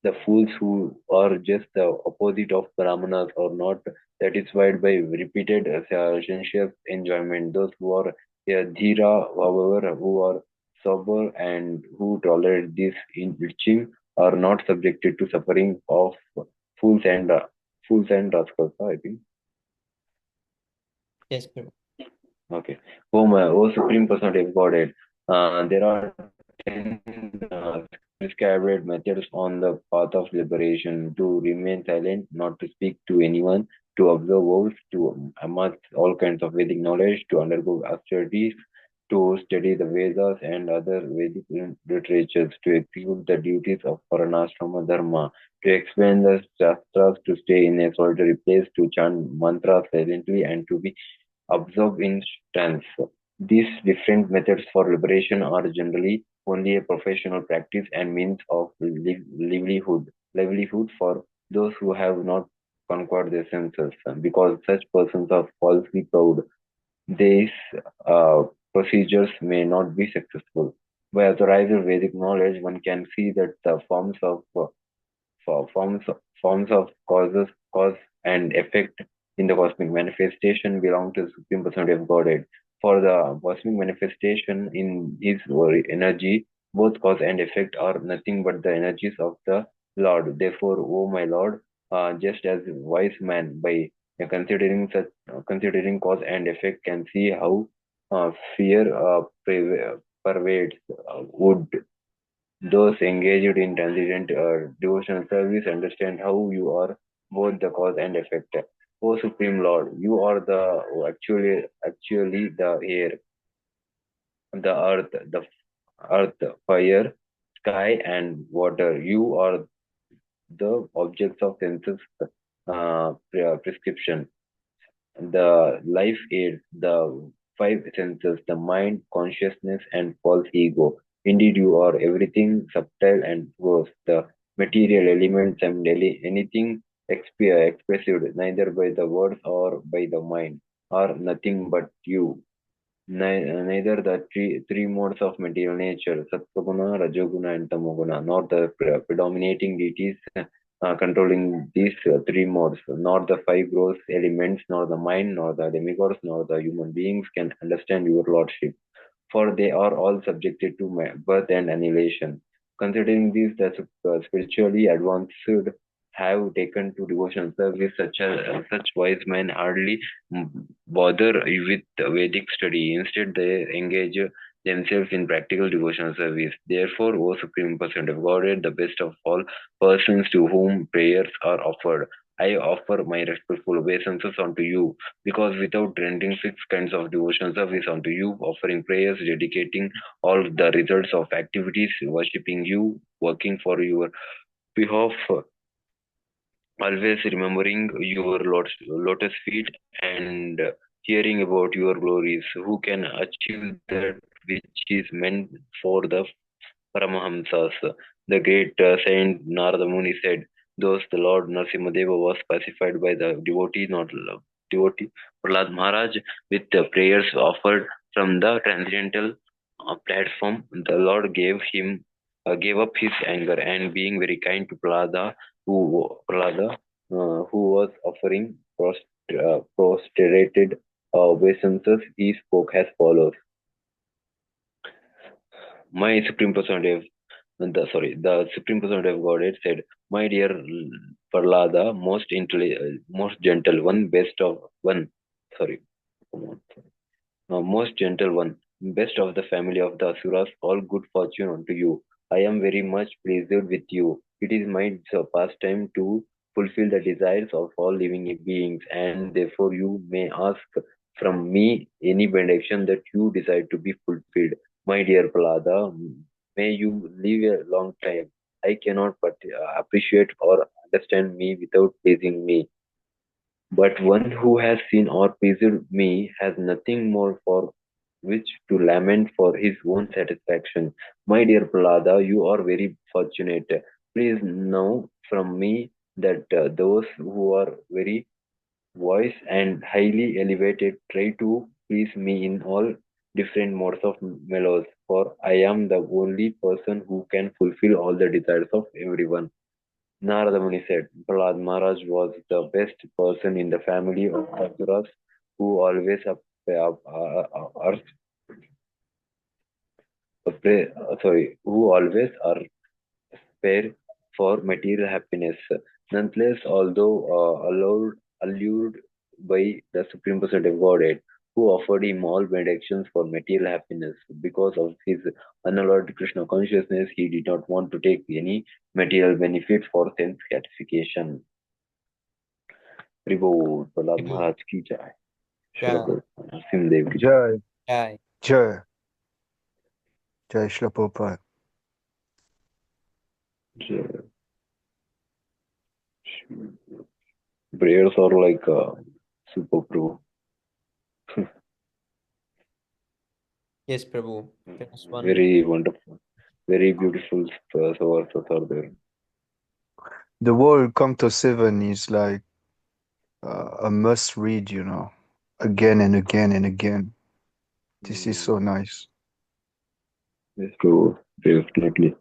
the fools who are just the opposite of brahmanas, are not satisfied by repeated sensuous enjoyment. Those who are dhira, however, who are sober and who tolerate this itching are not subjected to suffering of fools and uh, fools and rascals. I think. Yes, Prabhu. Okay. O Supreme Personality of Godhead, there are 10 prescribed methods on the path of liberation: to remain silent, not to speak to anyone, to observe vows, to amass all kinds of Vedic knowledge, to undergo austerities, to study the Vedas and other Vedic literatures, to execute the duties of Varnashrama Dharma, to explain the Shastras, to stay in a solitary place, to chant mantras silently, and to be absorbed in trance. These different methods for liberation are generally only a professional practice and means of livelihood for those who have not conquered their senses, because such persons are falsely proud. These uh, procedures may not be successful. By authorized Vedic knowledge, one can see that the for forms of cause and effect in the cosmic manifestation belong to the Supreme Personality of Godhead. For the cosmic manifestation in his energy, both cause and effect are nothing but the energies of the Lord. Therefore, O my Lord, just as a wise man by considering cause and effect can see how fear pervades, would those engaged in transcendent devotional service understand how you are both the cause and effect. O Supreme Lord, you are the actually the air, the earth, fire, sky, and water. You are the objects of senses prescription, the life aids, the five senses, the mind, consciousness, and false ego. Indeed, you are everything subtle and gross, the material elements and anything expressive, neither by the words or by the mind, are nothing but you. Neither the three modes of material nature, Sattva-guna, Rajoguna, and Tamoguna, nor the predominating deities controlling these three modes, nor the five gross elements, nor the mind, nor the demigods, nor the human beings can understand your lordship, for they are all subjected to birth and annihilation. Considering this, the spiritually advanced have taken to devotional service, such wise men hardly mm, bother with Vedic study. Instead, they engage themselves in practical devotional service. Therefore, O Supreme Person of Godhead, the best of all persons to whom prayers are offered, I offer my respectful obeisances unto you, because without rendering six kinds of devotional service unto you, offering prayers, dedicating all the results of activities, worshipping you, working for your behalf, always remembering your lotus feet and hearing about your glories. Who can achieve that which is meant for the Paramahamsas? The great saint Narada Muni said, thus the Lord Narasimhadeva was pacified by the devotee, not love. Devotee Prahlad Maharaj with the prayers offered from the transcendental platform. The Lord gave up his anger and being very kind to Prahlada, who was offering prostrated obeisances, he spoke as follows: My Supreme Personality the Supreme Personality of Godhead said, "My dear Prahlada, most gentle one, best of one, sorry, come on, most gentle one, best of the family of the Asuras, all good fortune unto you. I am very much pleased with you. It is my pastime to fulfill the desires of all living beings, and therefore you may ask from me any benediction that you desire to be fulfilled. My dear Prahlada, may you live a long time. I cannot but appreciate or understand me without pleasing me. But one who has seen or pleased me has nothing more for which to lament for his own satisfaction. My dear Prahlada, you are very fortunate. Please know from me that those who are very wise and highly elevated try to please me in all different modes of mellows, for I am the only person who can fulfill all the desires of everyone. Narada Muni said, Prahlad Maharaj was the best person in the family of Asuras who always are who always are spare for material happiness. Nonetheless, although allured by the Supreme Personality of Godhead, who offered him all benedictions for material happiness, because of his unalloyed Krishna consciousness, he did not want to take any material benefit for sense gratification. Ribod, Prahlad Prabhu. Maharaj ki jai. Srila Jai, Prabhupada, Narasimha Dev ki jai. Jai, jai. Jai, Jai Shila Prabhupada. Jai. Prayers are like super pro. Yes, Prabhu. There's one. Very wonderful, very beautiful verses are there. The whole Canto 7 is like a must read, again and again and again. This is Mm, so nice. yes, true, definitely.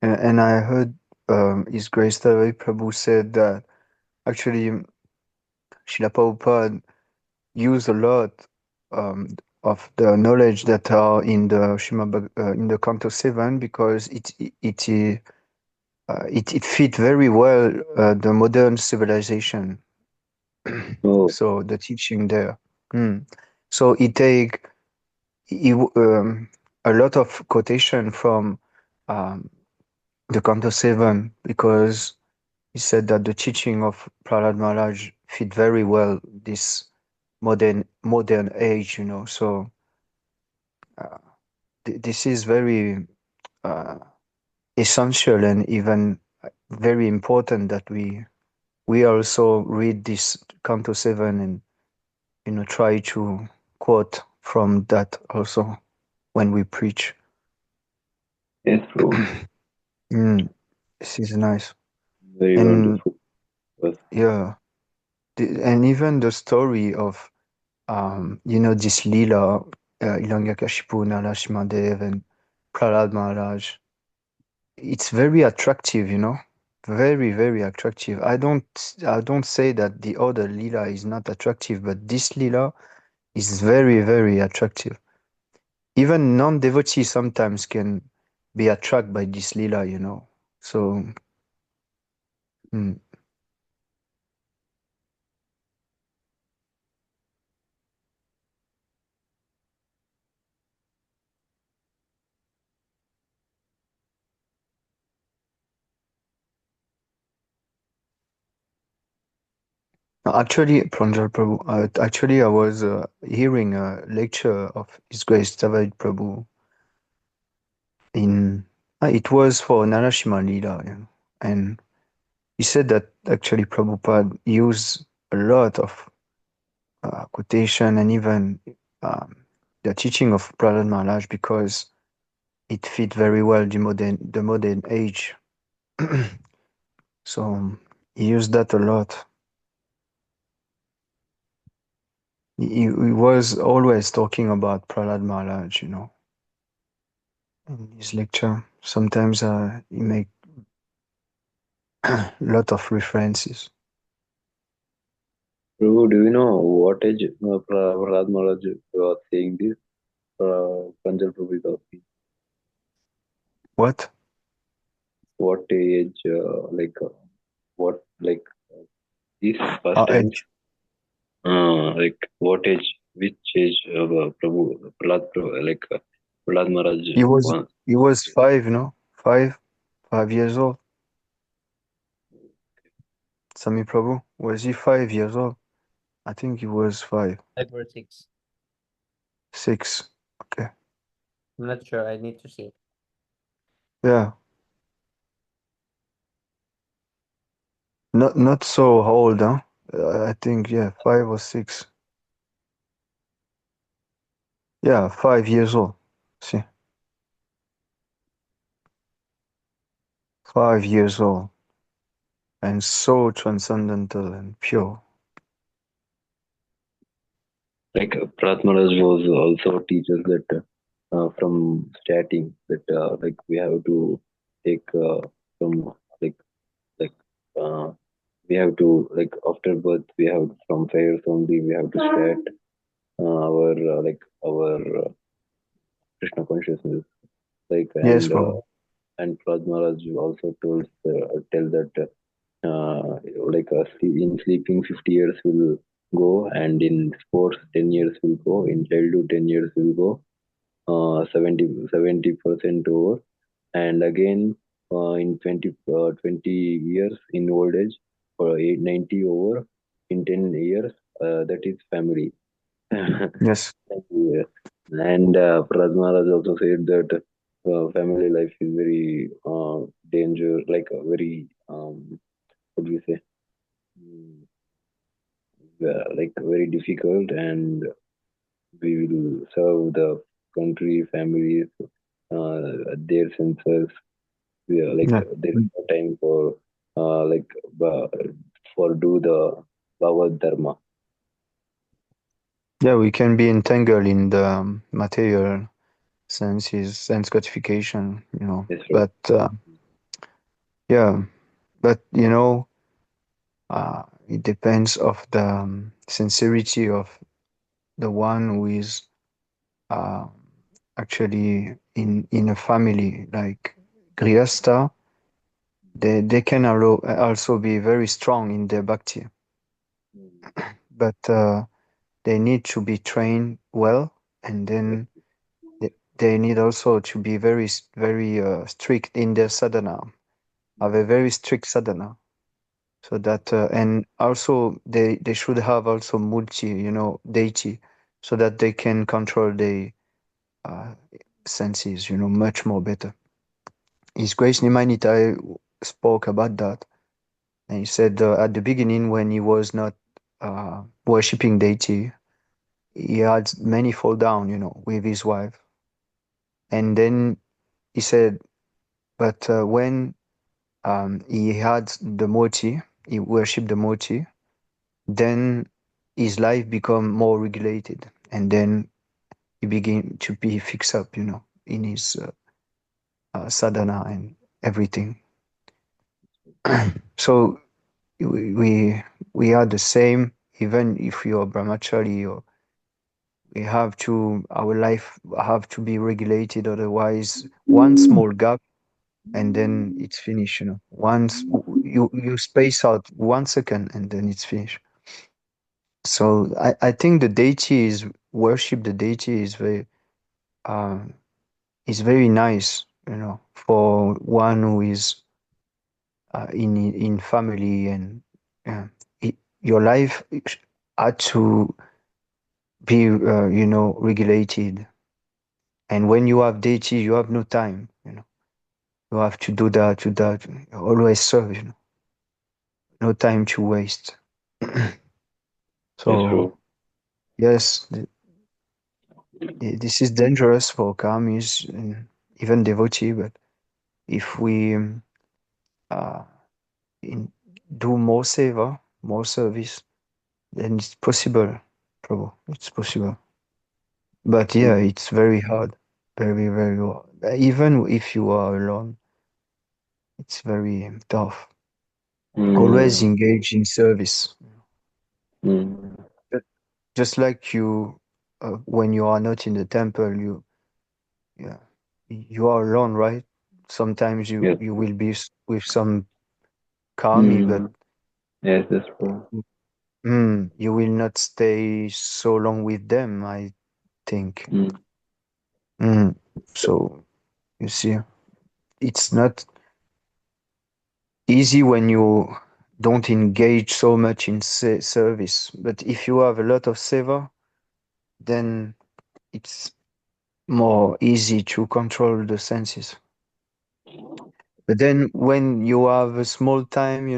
And I heard His Grace Thalai Prabhu said that actually Srila Prabhupada used a lot of the knowledge that are in the in the Canto 7 because it fit very well the modern civilization. Oh, So the teaching there. Mm. So he take he, a lot of quotation from um, the Canto 7 because he said that the teaching of Prahlad Maharaj fit very well this modern age, So uh, this is very uh, essential and even very important that we also read this Canto 7 and try to quote from that also when we preach. yes, true. Mm, this is nice. Very And wonderful. Yes. yeah, and even the story of this Leela, Hiranyakashipu, Narasimhadev, and Prahlad Maharaj, it's very attractive, very, very attractive. I don't say that the other Leela is not attractive, but this Leela is very, very attractive. Even non-devotees sometimes can be attracted by this Leela. So, mm, Actually, Pranjal Prabhu, actually, I was hearing a lecture of His Grace Davaid Prabhu in, it was for Narasimha Leela, and he said that actually Prabhupada used a lot of quotation and even um, the teaching of Prahlad Maharaj because it fit very well the modern age. So he used that a lot. He was always talking about Prahlad Maharaj, in his lecture. Sometimes he make a lot of references. Prabhu, do you know what age Prahlad Maharaj was saying this? Panjal Prabhu is asking. What? What age, what, his first time, Age. what age, which age of Prahlad Maharaj He was was? he was 5, 5 years old. Sami Prabhu, was he 5 years old? I think he was five, 5 or 6. 6. Okay. I'm not sure. I need to see. Yeah. Not so old, huh? I think, yeah, 5 or 6. Yeah, 5 years old. See, 5 years old, and so transcendental and pure. Prahlad Maharaj was also teaches that from starting that we have to take from like uh, we have to after birth we have from fires only we have to start our Krishna consciousness like Yes, Prabhu. and Prahlad Maharaj also tell that in sleeping 50 years will go and in sports 10 years will go in childhood 10 years will go 70% over and again in 20 years in old age or 90 over in 10 years that is family. Yes. Yeah. And Prahlad Maharaj also said that family life is very danger, very what do you say, Mm, very difficult, and we will serve the country, families, their senses. Yeah. There is no time for uh, like uh, for do the Bhagavad Dharma. Yeah, we can be entangled in the material senses, sense gratification, Yes, sir. But yeah, but it depends of the sincerity of the one who is uh, actually in a family like Grihastha. They can also be very strong in their bhakti, Mm. but they need to be trained well, and then they need also to be very strict in their sadhana, have a very strict sadhana, so that and also they should have also multi, deity, so that they can control the uh, senses, much more better. His Grace Nimanitai spoke about that, and he said at the beginning when he was not worshipping deity, he had many fall down, with his wife, and then he said, but when he had the moti, he worshipped the moti, then his life become more regulated, and then he begin to be fixed up, in his sadhana and everything. So we we are the same, even if you're brahmachari, or we have to our life have to be regulated, otherwise one small gap and then it's finished, once you space out 1 second and then it's finished. So I think the deity is worship. The deity uh, is very nice, for one who is in family, and yeah, your life had to be regulated. And when you have deity, you have no time. You have to do that. Always serve. No time to waste. Yes, So true. yes, this is dangerous for karmis and even devotee. But if we uh, in, do more seva, more service, then it's possible. Prabhu, it's possible. But yeah, Mm. it's very hard, very very hard. Even if you are alone, it's very tough. Always Mm. engage in service. Mm. Ju- Just like you, when you are not in the temple, yeah, you are alone, right? Sometimes Yes. you will be with some kami, but Mm. Yes, that's true. you will not stay so long with them, I think. Mm. Mm. So you see, it's not easy when you don't engage so much in service. But if you have a lot of seva, then it's more easy to control the senses. But then when you have a small time,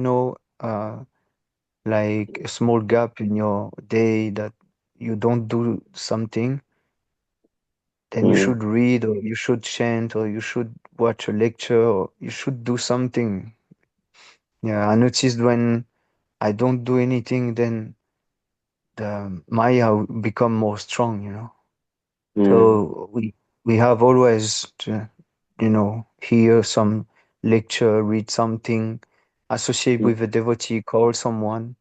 like a small gap in your day that you don't do something, then you Mm. should read or you should chant or you should watch a lecture or you should do something. Yeah, I noticed when I don't do anything, then the Maya become more strong. Mm. So we have always to, hear some lecture, read something, associate Mm. with a devotee, call someone.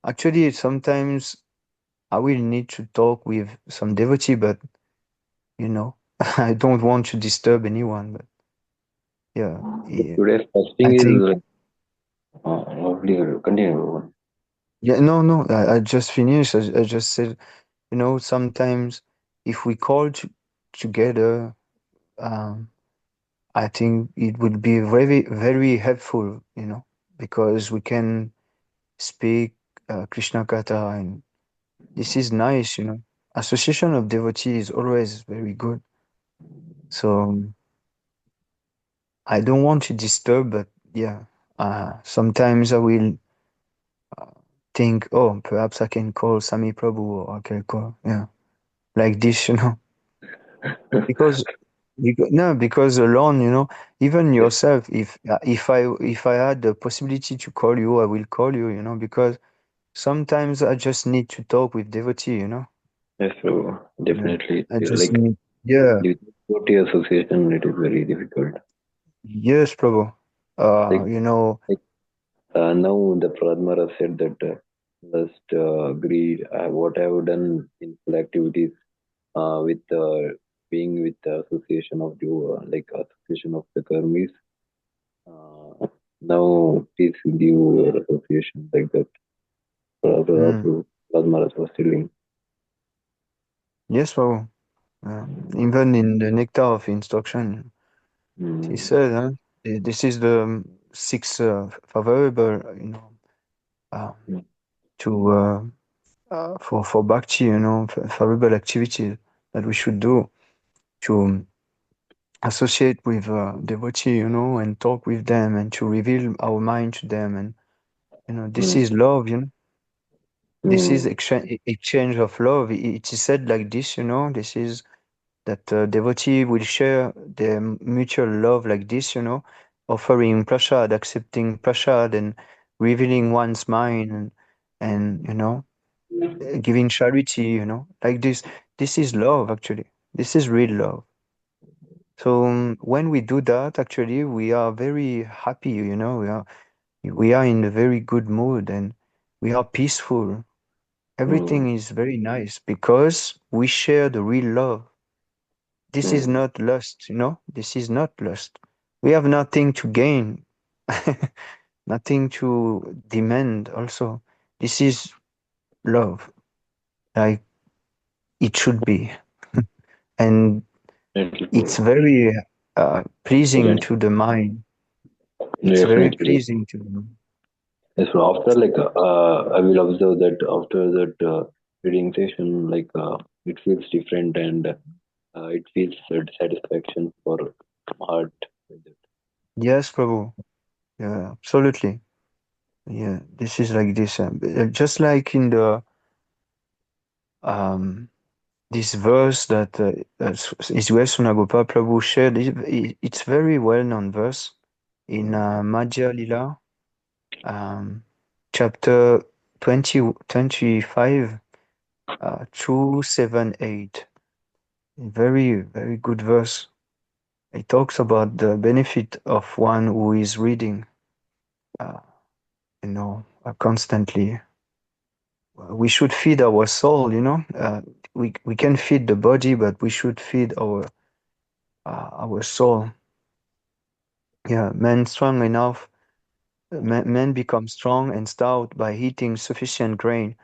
Actually, sometimes I will need to talk with some devotee, but I don't want to disturb anyone. But yeah, yeah, Today's I fasting think is lovely. Continue. yeah, no, I just finished. I just said, sometimes if we call together, um, I think it would be very, very helpful, because we can speak Krishna Katha, and this is nice. Association of devotees is always very good. So I don't want to disturb, but yeah, sometimes I will think, oh, perhaps I can call Sami Prabhu or I can call, yeah, like this. Because no, because alone, even Yes, yourself, if I had the possibility to call you, I will call you, because sometimes I just need to talk with devotee. yes, so Yeah. definitely. I just Like need, yeah, the devotee association, it is very difficult. yes, Prabhu. Like, Uh, you know, like now the Pradmara said that just agree what I have done in full activities with being with the association of you, like association of the Karmis. Uh, Now please give your association like that. mm, Pradmara was telling. yes, Prabhu. Yeah. Even in the nectar of instruction, he Mm. said, this is the six favorable, uh, Mm. to for bhakti, favorable activities that we should do to associate with devotee, and talk with them and to reveal our mind to them, and this Mm. is love. This is Mm. exchange of love. It is said like this. This is that devotee will share their mutual love like this, offering prasad, accepting prasad, and revealing one's mind, and giving charity, like this. This is love, actually. This is real love. So when we do that, actually, we are very happy. We are in a very good mood, and we are peaceful. Mm. Everything is very nice because we share the real love. This is Mm. not lust. This is not lust. We have nothing to gain, nothing to demand. Also, this is love, like it should be, and it's Definitely. very pleasing Again, to the mind. It's very definitely. pleasing to them. Yes, so after I will observe that after that reading session, it feels different and it feels satisfaction for heart. Yes, Prabhu. Yeah, absolutely. Yeah, this is like this. Just like in the um this verse that Iswesuna Prabhu shared, it's very well known verse in Madhya Lila, um, chapter 25, 278. Very, very good verse. It talks about the benefit of one who is reading, uh, constantly. We should feed our soul, we can feed the body, but we should feed our soul. Yeah, men strong enough, men become strong and stout by eating sufficient grain,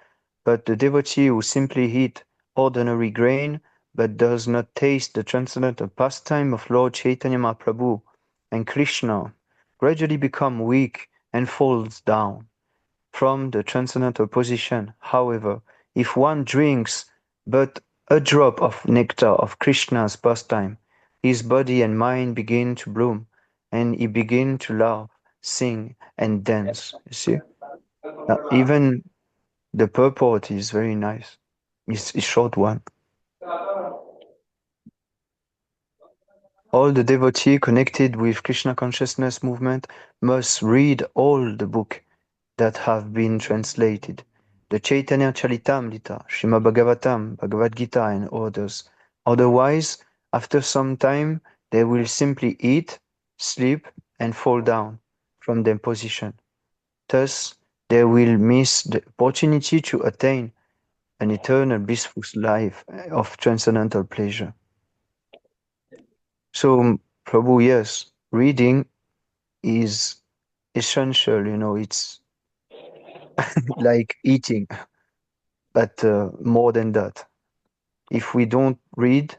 but the devotee who simply eat ordinary grain but does not taste the transcendental pastime of Lord Chaitanya Mahaprabhu and Krishna gradually become weak and falls down from the transcendental position. However, if one drinks but a drop of nectar of Krishna's pastime, his body and mind begin to bloom, and he begin to laugh, sing, and dance. You see? Even the purport is very nice. It's a short one. All the devotee connected with Krishna consciousness movement must read all the book that have been translated, the Chaitanya Charitamrita, Srimad Bhagavatam, Bhagavad Gita, and others. Otherwise, after some time, they will simply eat, sleep, and fall down from their position. Thus, they will miss the opportunity to attain an eternal blissful life of transcendental pleasure. So, Prabhu, yes, reading is essential, it's like eating, but more than that. If we don't read,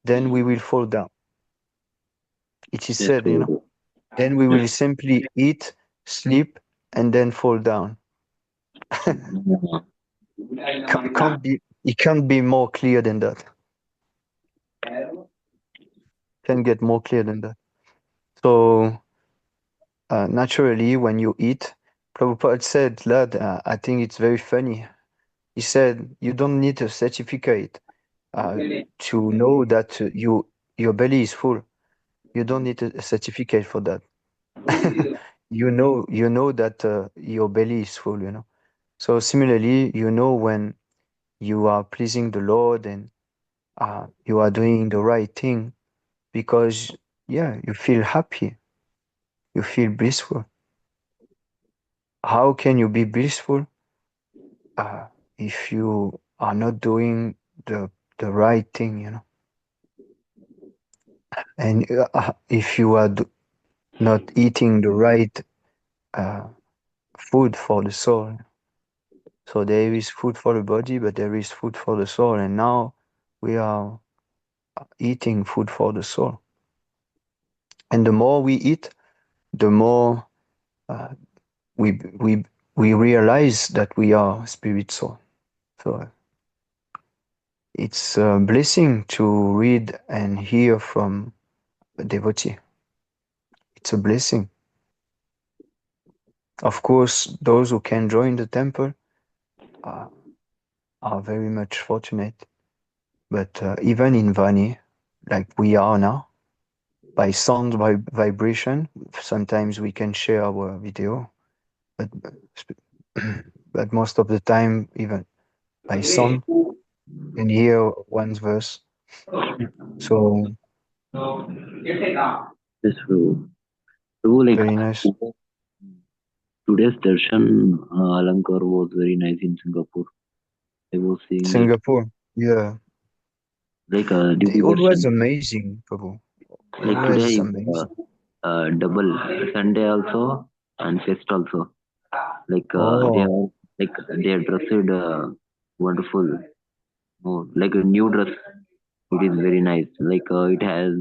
then we will fall down. It is Yes, said, so then we yes, will simply eat, sleep, and then fall down. It can't be more clear than that. Can get more clear than that. So naturally, when you eat, Prabhupada said, lad, I think it's very funny. He said, you don't need a certificate to know that your belly is full. You don't need a certificate for that. You know that your belly is full. So similarly, when you are pleasing the Lord and you are doing the right thing because yeah, you feel happy, you feel blissful. How can you be blissful uh, if you are not doing the right thing? And if you are not eating the right uh, food for the soul. So there is food for the body, but there is food for the soul. And now we are eating food for the soul. And the more we eat, the more uh, we we we realize that we are spirit soul. So it's a blessing to read and hear from a devotee. It's a blessing. Of course, those who can join the temple uh, are very much fortunate. But even in Vani, like we are now, by sound vibration, sometimes we can share our video, but but most of the time, even by sound, you can hear one's verse. So yes, so very nice. today's darshan Alankar was very nice in Singapore. I was seeing that. Singapore, yeah, Due they to always darshan, amazing, Prabhu. today Always is amazing. double Sunday also and fest also. They Oh, are they are dressed wonderful. Oh, like a new dress. It is very nice. It has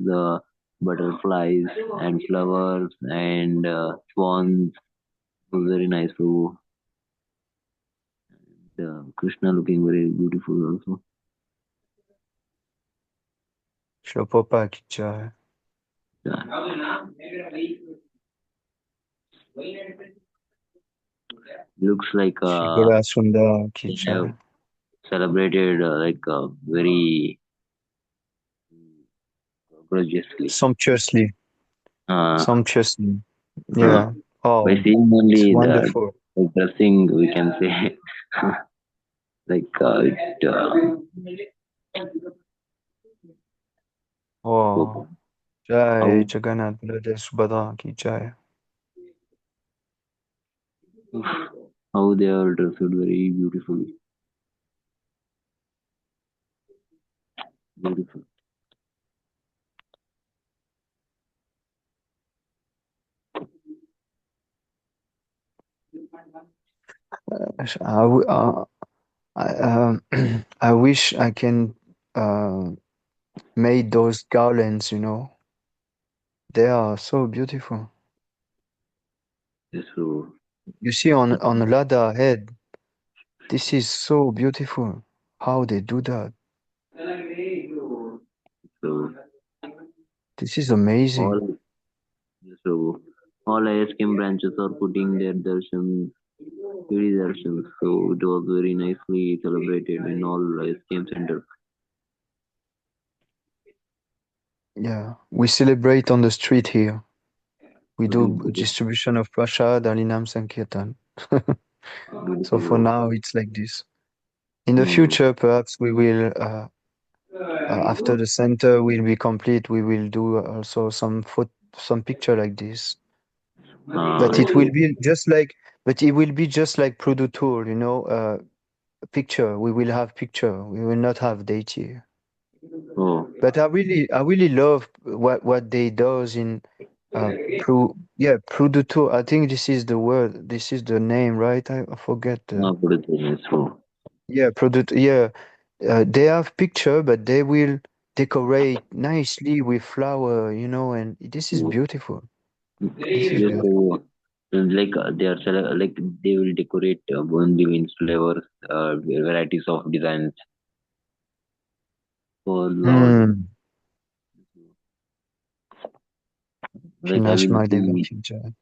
butterflies and flowers and swans. was very nice, Prabhu. Krishna looking very beautiful also. Shlopopa ki jai. Yeah. Looks like Shri Gura Sundar ki they have jai. celebrated very gorgeously. Sumptuously. Uh, Sumptuously. uh, Yeah. by Oh, seeing it's only wonderful. the dressing, we can say it. Oh, Jai How Jagannath Baladev Subhadra ki jai. how they are dressed very beautifully. Beautiful. I, w- I wish I can make those garlands, you know. They are so beautiful. Yes, so You see on Lada head, this is so beautiful. How they do that. so This is amazing. all so all ISKM branches are putting their darshan, Piri darshan. So it was very nicely celebrated in all ISKM centers. Yeah, we celebrate on the street here. We do Putting distribution of prasad, Alinam Sankirtan. So for beautiful. now, it's like this. In the Hmm. future, perhaps we will, after the center will be complete, we will do also some picture like this. But Yes, it will be just like, but it will be just like Produtor, you know, picture. We will have picture. We will not have deity. oh, But I really love what they does in Produtor. I think this is the word. This is the name, right? I forget the Yes, so Product. Yeah, they have picture, but they will decorate nicely with flower, you know, and this is beautiful. This is yes, beautiful. so they are like they will decorate only in flavors, varieties of designs for Lord. Hmm. Like I will Shinash Mahadeva see ki jai.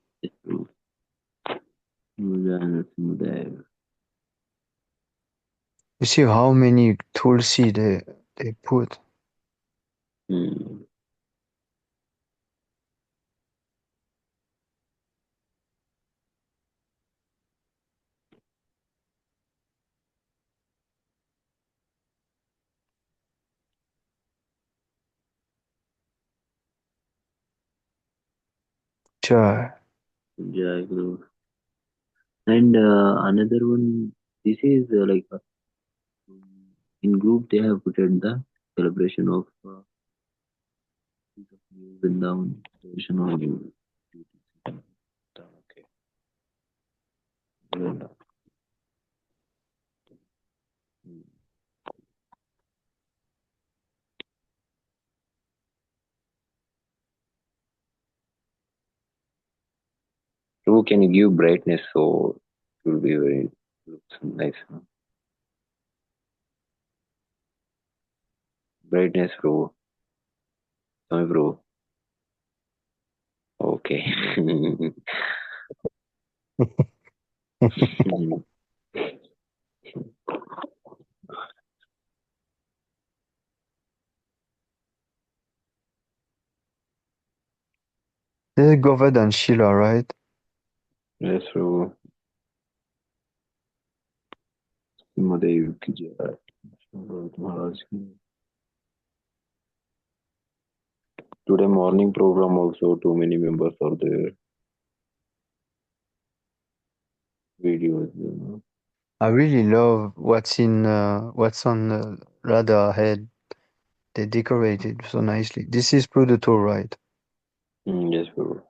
Narasimha. You see how many tulsi they put. Hmm. Jai. Jai Guru. And another one, this is in group they have put at the celebration of new Vrindavan celebration of new. Okay. So can you give brightness so it will be very looks nice. Huh? Brightness, bro. Sorry, bro. Okay. This is Govardhan Shila, right? Yes, bro. Mahadev ki jai. Maharaj ki. Today morning program also too many members are there. Videos. I really love what's on Radha head. They decorated so nicely. This is Produtor, right? Yes, bro.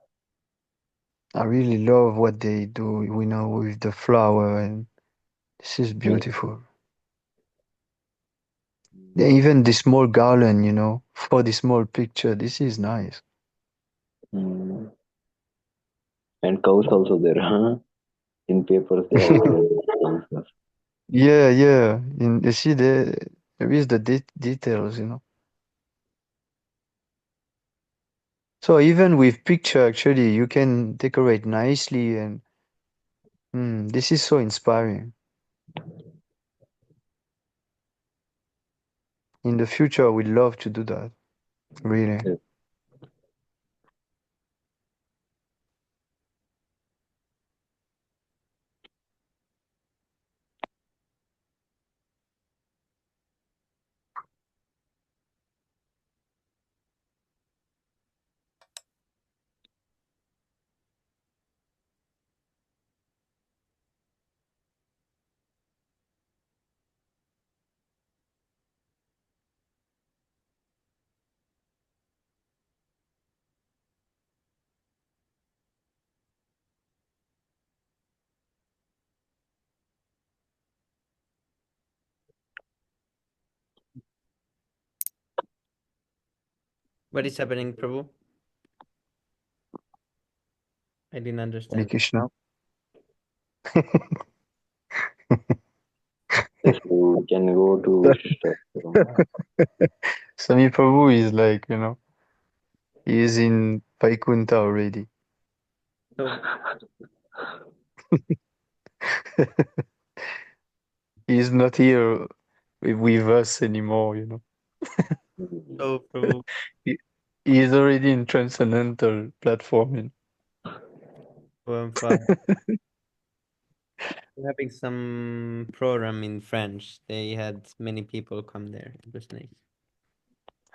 I really love what they do, you know, with the flower, and this is Yes. beautiful. Yeah, even the small garland, you know, for the small picture, this is nice. Mm. And cows also there, huh? In papers, they have written answers. Yeah, yeah. In you see there is the details, you know. So even with picture, actually, you can decorate nicely, and this is so inspiring. In the future, I would love to do that. Really. Yes. What is happening, Prabhu? I didn't Hare understand. Krishna. Yes, you can go to Vishishta. Sami Prabhu is like, he is in Vaikunta already. So, He is not here with us anymore. so Prabhu, He, he is already in transcendental platform. oh, I'm fine. We're having some program in French. They had many people come there. It was nice.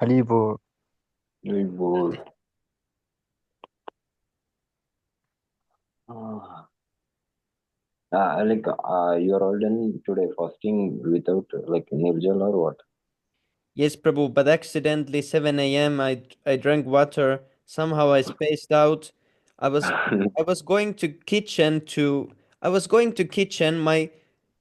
Halibo. Very bored. You're all done today fasting without like Nirjal or what? Yes, Prabhu, but accidentally 7 a.m. I drank water. Somehow I spaced out. I was I was going to kitchen to I was going to kitchen. My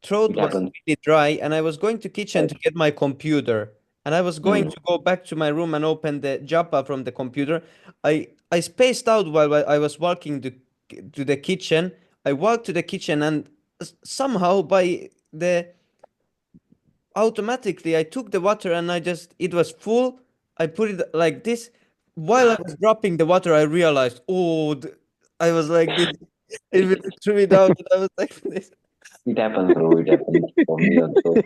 throat It was happens. really dry, and I was going to kitchen Right. to get my computer. And I was going Mm. to go back to my room and open the Japa from the computer. I spaced out while I was walking to the kitchen. I walked to the kitchen and somehow by the automatically I took the water and it was full. I put it like this. While I was dropping the water, I realized, I was like this. It really threw it out, and I was like this. It happens, bro. It happens for me also.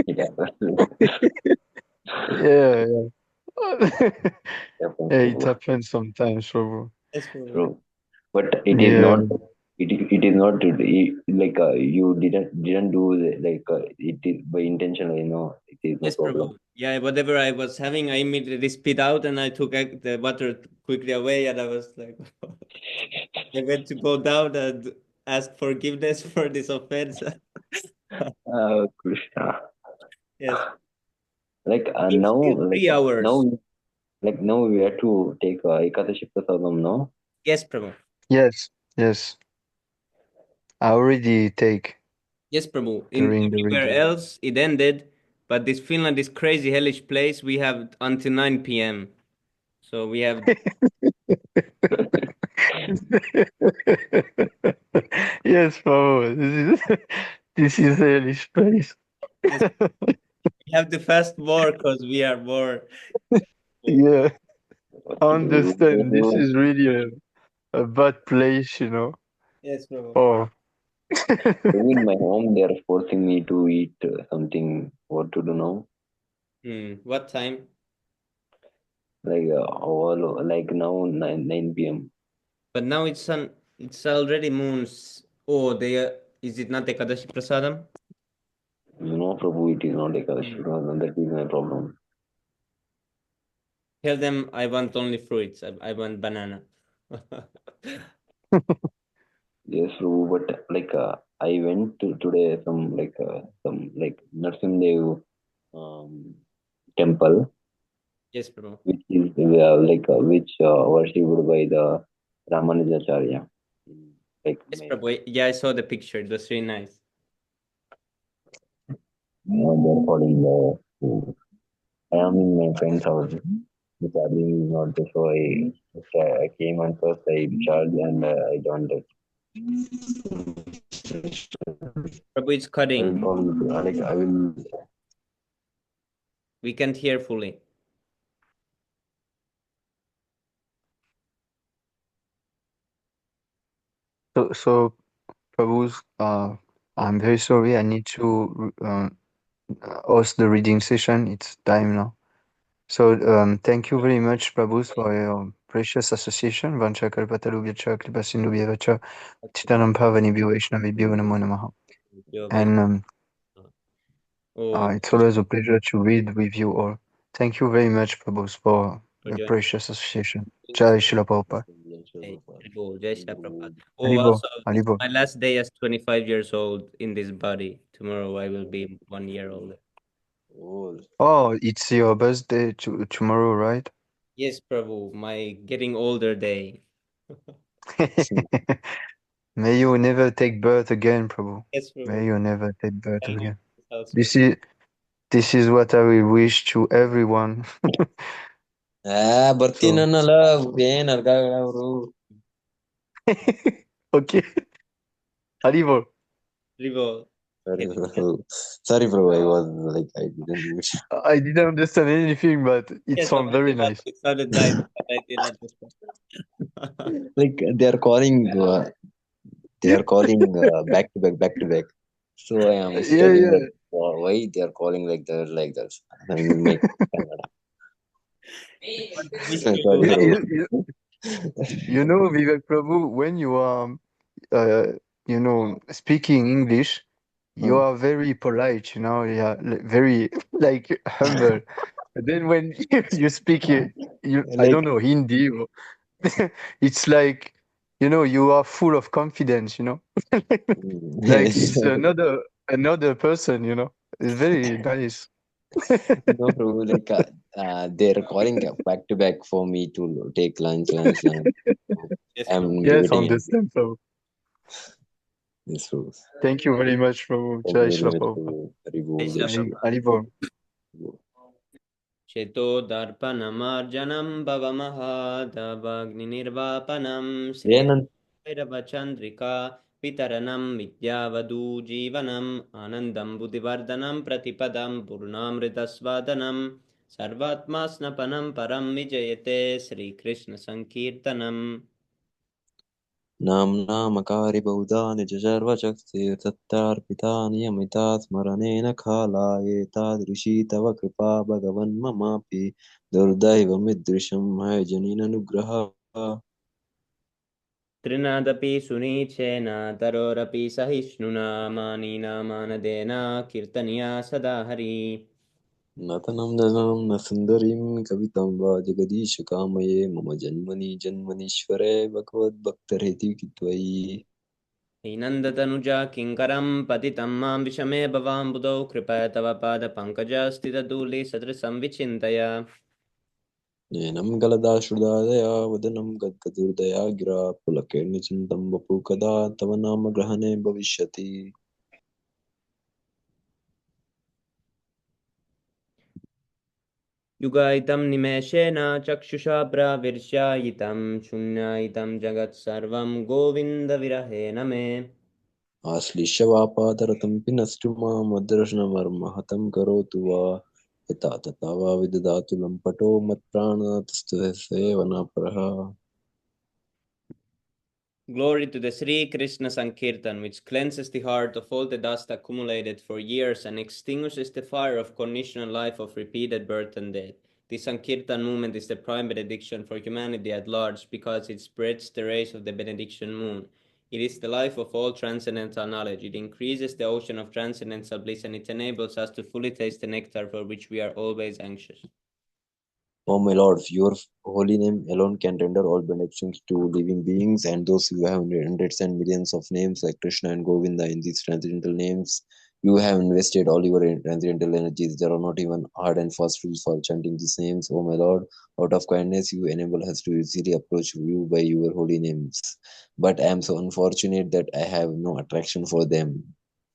It happens. Yeah, yeah. It happens, Yeah, it bro. happens sometimes, Prabhu. Yes, bro. True. But it is Yeah. not. It is not like you didn't do it is by intention. It is no Yes, Prabhu. problem. Yeah, whatever I was having, I immediately spit out, and I took the water quickly away, and I was like, I went to go down and ask forgiveness for this offense. Krishna. Yes, Like it's now, still like 3 hours. now we have to take Ekadashi Prasadam. No. Yes, Prabhu. Yes, yes. I already take Yes, Prabhu. In during the everywhere ritual. else, it ended, but this Finland, this crazy hellish place, we have until 9 p.m. So we have Yes, Prabhu. This is really space. yes, we have to fast more because we are more. Oh, Yeah, What I to understand. This do? is really a bad place. yes, Prabhu. Oh. In my home, they are forcing me to eat something. What to do now? What time? Like now 9 p.m. But now it's already moons. Oh, is it not Ekadashi Prasadam? Prabhu, it is not Ekadashi. Hmm. That is my problem. Tell them I want only fruits. I want banana. Yes, Prabhu, but I went to today some like Narasimha um, temple, Yes, Prabhu. which is which worshipped by the Ramanujacharya. Like Yes, my Prabhu. Yeah, I saw the picture. It was really nice. they're calling I am in my friend's house. The charging is not there, so I came and first I charged and I joined it. Prabhu, it's I will cutting. call you. Like I will. We can't hear fully. So Prabhu's, I'm very sorry. I need to host the reading session. It's time now. So thank you very much, Prabhus, for your precious association. Vancha kalpatarubhyacha kripasindubhyevacha chitanam bhavanibhyo vaishnavibhyo namo namaha. And Oh, it's always a pleasure to read with you all. Thank you very much, Prabhus, for for the joining. precious association. Jai Shila Prabhupada. Hey, Haribol, Jai Shri Prabhupada. Oh, Haribo, also, it's Haribo. my last day as 25 years old in this body. Tomorrow I will be 1 year older. Oh, Oh, it's your birthday tomorrow, right? Yes, Prabhu, my getting older day. May you never take birth again, Prabhu. Yes, May Prabhu. you never take birth Tell me again. this also. This is this is what I will wish to everyone. So ಬರ್ತೀನನ್ನಲ್ಲ ಏನ್ ಅರ್ಗಾಗ ಅವರು okay, Haribo. Haribol. Sorry, Get bro. Sorry, bro. I was like, I didn't do it. I didn't understand anything, but it Yes, sounds very nice. it sounded nice, but I did not understand. Like they are calling back to back. So I am Yeah, studying yeah. that. Why they are calling like that? I mean, make Kannada. But wish Sorry, you You, happy. bro. you, you you know, Vivek Prabhu, when you are, uh, speaking English, you Huh. are very polite, yeah, very like humble. But then when you speak, I Like don't know, Hindi, it's like, you are full of confidence, like it's another person, It's very nice. no, bro. Like they're calling back to back for me to take lunch. So Yes, Prabhu. I'm Yes, debating understand. So this, bro. thank you very much, Prabhu. Thank you Jai very Shri much, Prabhupada. bro. Very Jai bold. Shri Prabhupada. Haribol. चेतोदर्पणमार्जनं भवमहादवग्निर्वापनं श्रियं ಏನಂತ भैरवचन्द्रिका वितरणं विद्यावधू जीवनम् आनन्दं बुद्धिवर्धनं प्रतिपदं पूर्णामृतस्वादनं सर्वात्मा स्नपनं परं विजयते श्रीकृष्णसङ्कीर्तनम् नाम्नामकारि बहुधा निजशर्वशक्तिर्दत्तार्पिता नियमिता स्मरणेन कालायेतादृशी तव कृपा भगवन्ममापि दुर्दैवमिदृशं मयजनीननुग्रहः त्रिनादपि सुनीचेन तरोरपि सहिष्णुना मानिना मानदेन कीर्तनीया सदा हरि नतनं दनं न सुन्दरीं कवितां वा जगदीशकामये मम जन्मनि जन्मनीश्वरे भगवद्भक्तहेतु त्वयि हीनन्दतनुजा किङ्करं पतितं मां विषमे भवाम्बुधौ कृपया तव पादपङ्कजस्थितधूलिसदृशं विचिन्तय नयनं गलदाश्रुदादया वदनं गद्गदुर्दया गिरा पुलकेर्निचिन्तं वपु कदा तव नाम ग्रहणे भविष्यति युगायितं निमेषेण चक्षुषा प्राविर्ष्यायितं शून्यायितं जगत्सर्वं गोविन्दविरहेण मे आश्लिष्य वापादरतं पिनष्टु मां मद्रश्नमर्महतं करोतु वा यथा तथा वा विदधातु लम्पटो मत्प्राणतस्तु सेवनापरः Glory to the Sri Krishna Sankirtan, which cleanses the heart of all the dust accumulated for years and extinguishes the fire of conditional life of repeated birth and death. The Sankirtan movement is the prime benediction for humanity at large because it spreads the rays of the benediction moon. It is the life of all transcendental knowledge. It increases the ocean of transcendental bliss and it enables us to fully taste the nectar for which we are always anxious. O my Lord, your holy name alone can render all benedictions to living beings and those who have hundreds and millions of names like Krishna and Govinda in these transcendental names. You have invested all your transcendental energies. There are not even hard and fast rules for chanting these names. O my Lord, out of kindness, you enable us to easily approach you by your holy names. But I am so unfortunate that I have no attraction for them.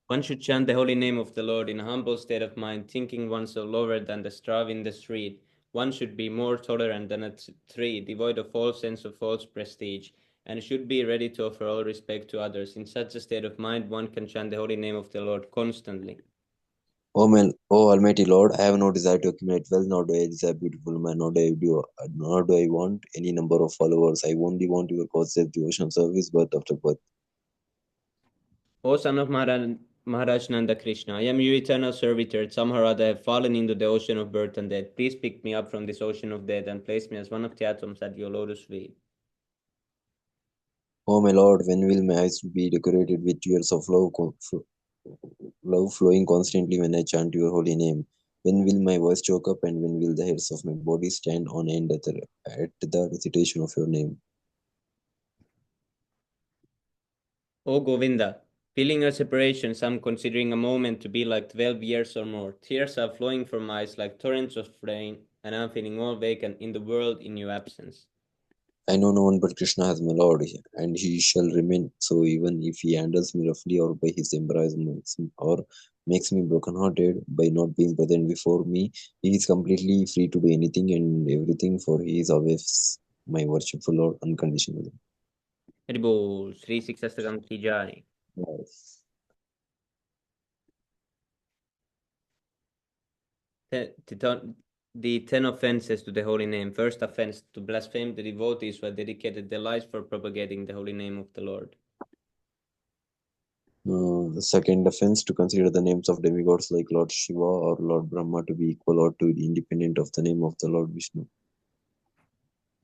One should chant the holy name of the Lord in a humble state of mind, thinking oneself lower than the straw in the street. One should be more tolerant than a tree, devoid of all sense of false prestige. and should be ready to offer all respect to others. In such a state of mind, one can chant the holy name of the Lord constantly. O Almighty Lord, I have no desire to accumulate wealth, nor do I desire beautiful women, nor do I want any number of followers. I only want your causeless devotion service, birth after birth. O son of Maharaj Nanda Krishna, I am your eternal servitor. Somehow or other I have fallen into the ocean of birth and death. Please pick me up from this ocean of death and place me as one of the atoms at your lotus feet. Oh my Lord, when will my eyes be decorated with tears of love flowing constantly when I chant your holy name? When will my voice choke up, and when will the hairs of my body stand on end at the recitation of your name? O Govinda, feeling a separation, some considering a moment to be like 12 years or more. Tears are flowing from my eyes like torrents of rain, and I am feeling all vacant in the world in your absence. I know no one but Krishna as my Lord, and he shall remain so even if he handles me roughly or by his embarrassments or makes me broken-hearted by not being present before me. He is completely free to do anything and everything, for he is always my worshipful Lord unconditionally. Haribol, Sri Siksastakam ki jai. Yes. The 10 offenses to the holy name. First offense, to blaspheme the devotees who had dedicated their lives for propagating the holy name of the Lord. The second offense, to consider the names of demigods like Lord Shiva or Lord Brahma to be equal or to be independent of the name of the Lord Vishnu.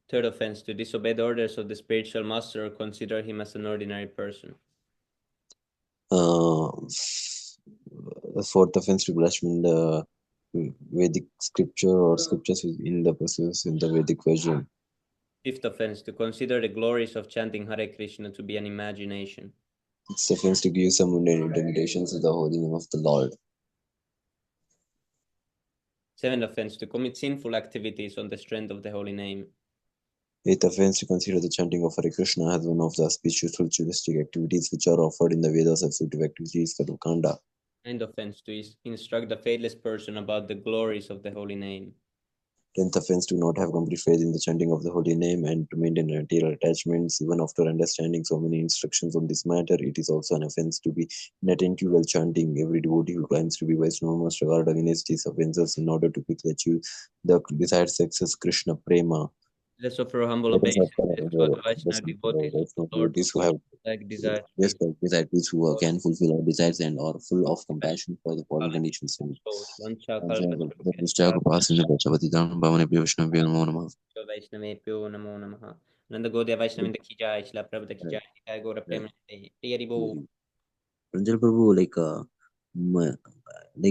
Third offense, to disobey the orders of the spiritual master or consider him as an ordinary person. The fourth offense, to blaspheme the Vedic scripture or scriptures in the process in the Vedic version. Fifth offense, to consider the glories of chanting Hare Krishna to be an imagination. Sixth offense, to give some limitations to the holy name of the Lord. Seventh offense, to commit sinful activities on the strength of the holy name. Eighth offense, to consider the chanting of Hare Krishna as one of the auspicious ritualistic activities which are offered in the Vedas as active activities, Kadukanda. Ninth offense, to instruct the faithless person about the glories of the holy name. 10th offense, to not have complete faith in the chanting of the holy name and to maintain material attachments. Even after understanding so many instructions on this matter, it is also an offense to be inattentive while chanting. Every devotee who claims to be Vaishnava must regard against these offenses in order to quickly achieve the desired success, Krishna Prema. Let's offer a humble Let us obeisance offer to the Vaishnava devotees of the Vaishnava Lord devotees who have like desire to just be like disciples who can fulfill our desires and are full of compassion for the fallen conditions. souls. Vancha Vaishnava Vaishnavebhyo namo namaha. Nanda Gaudiya Vaishnavinda ki jai, Shila Prabhupada ki jai, Nitai Gaura Premanande. Priya Haribo. Ranjan Prabhu, like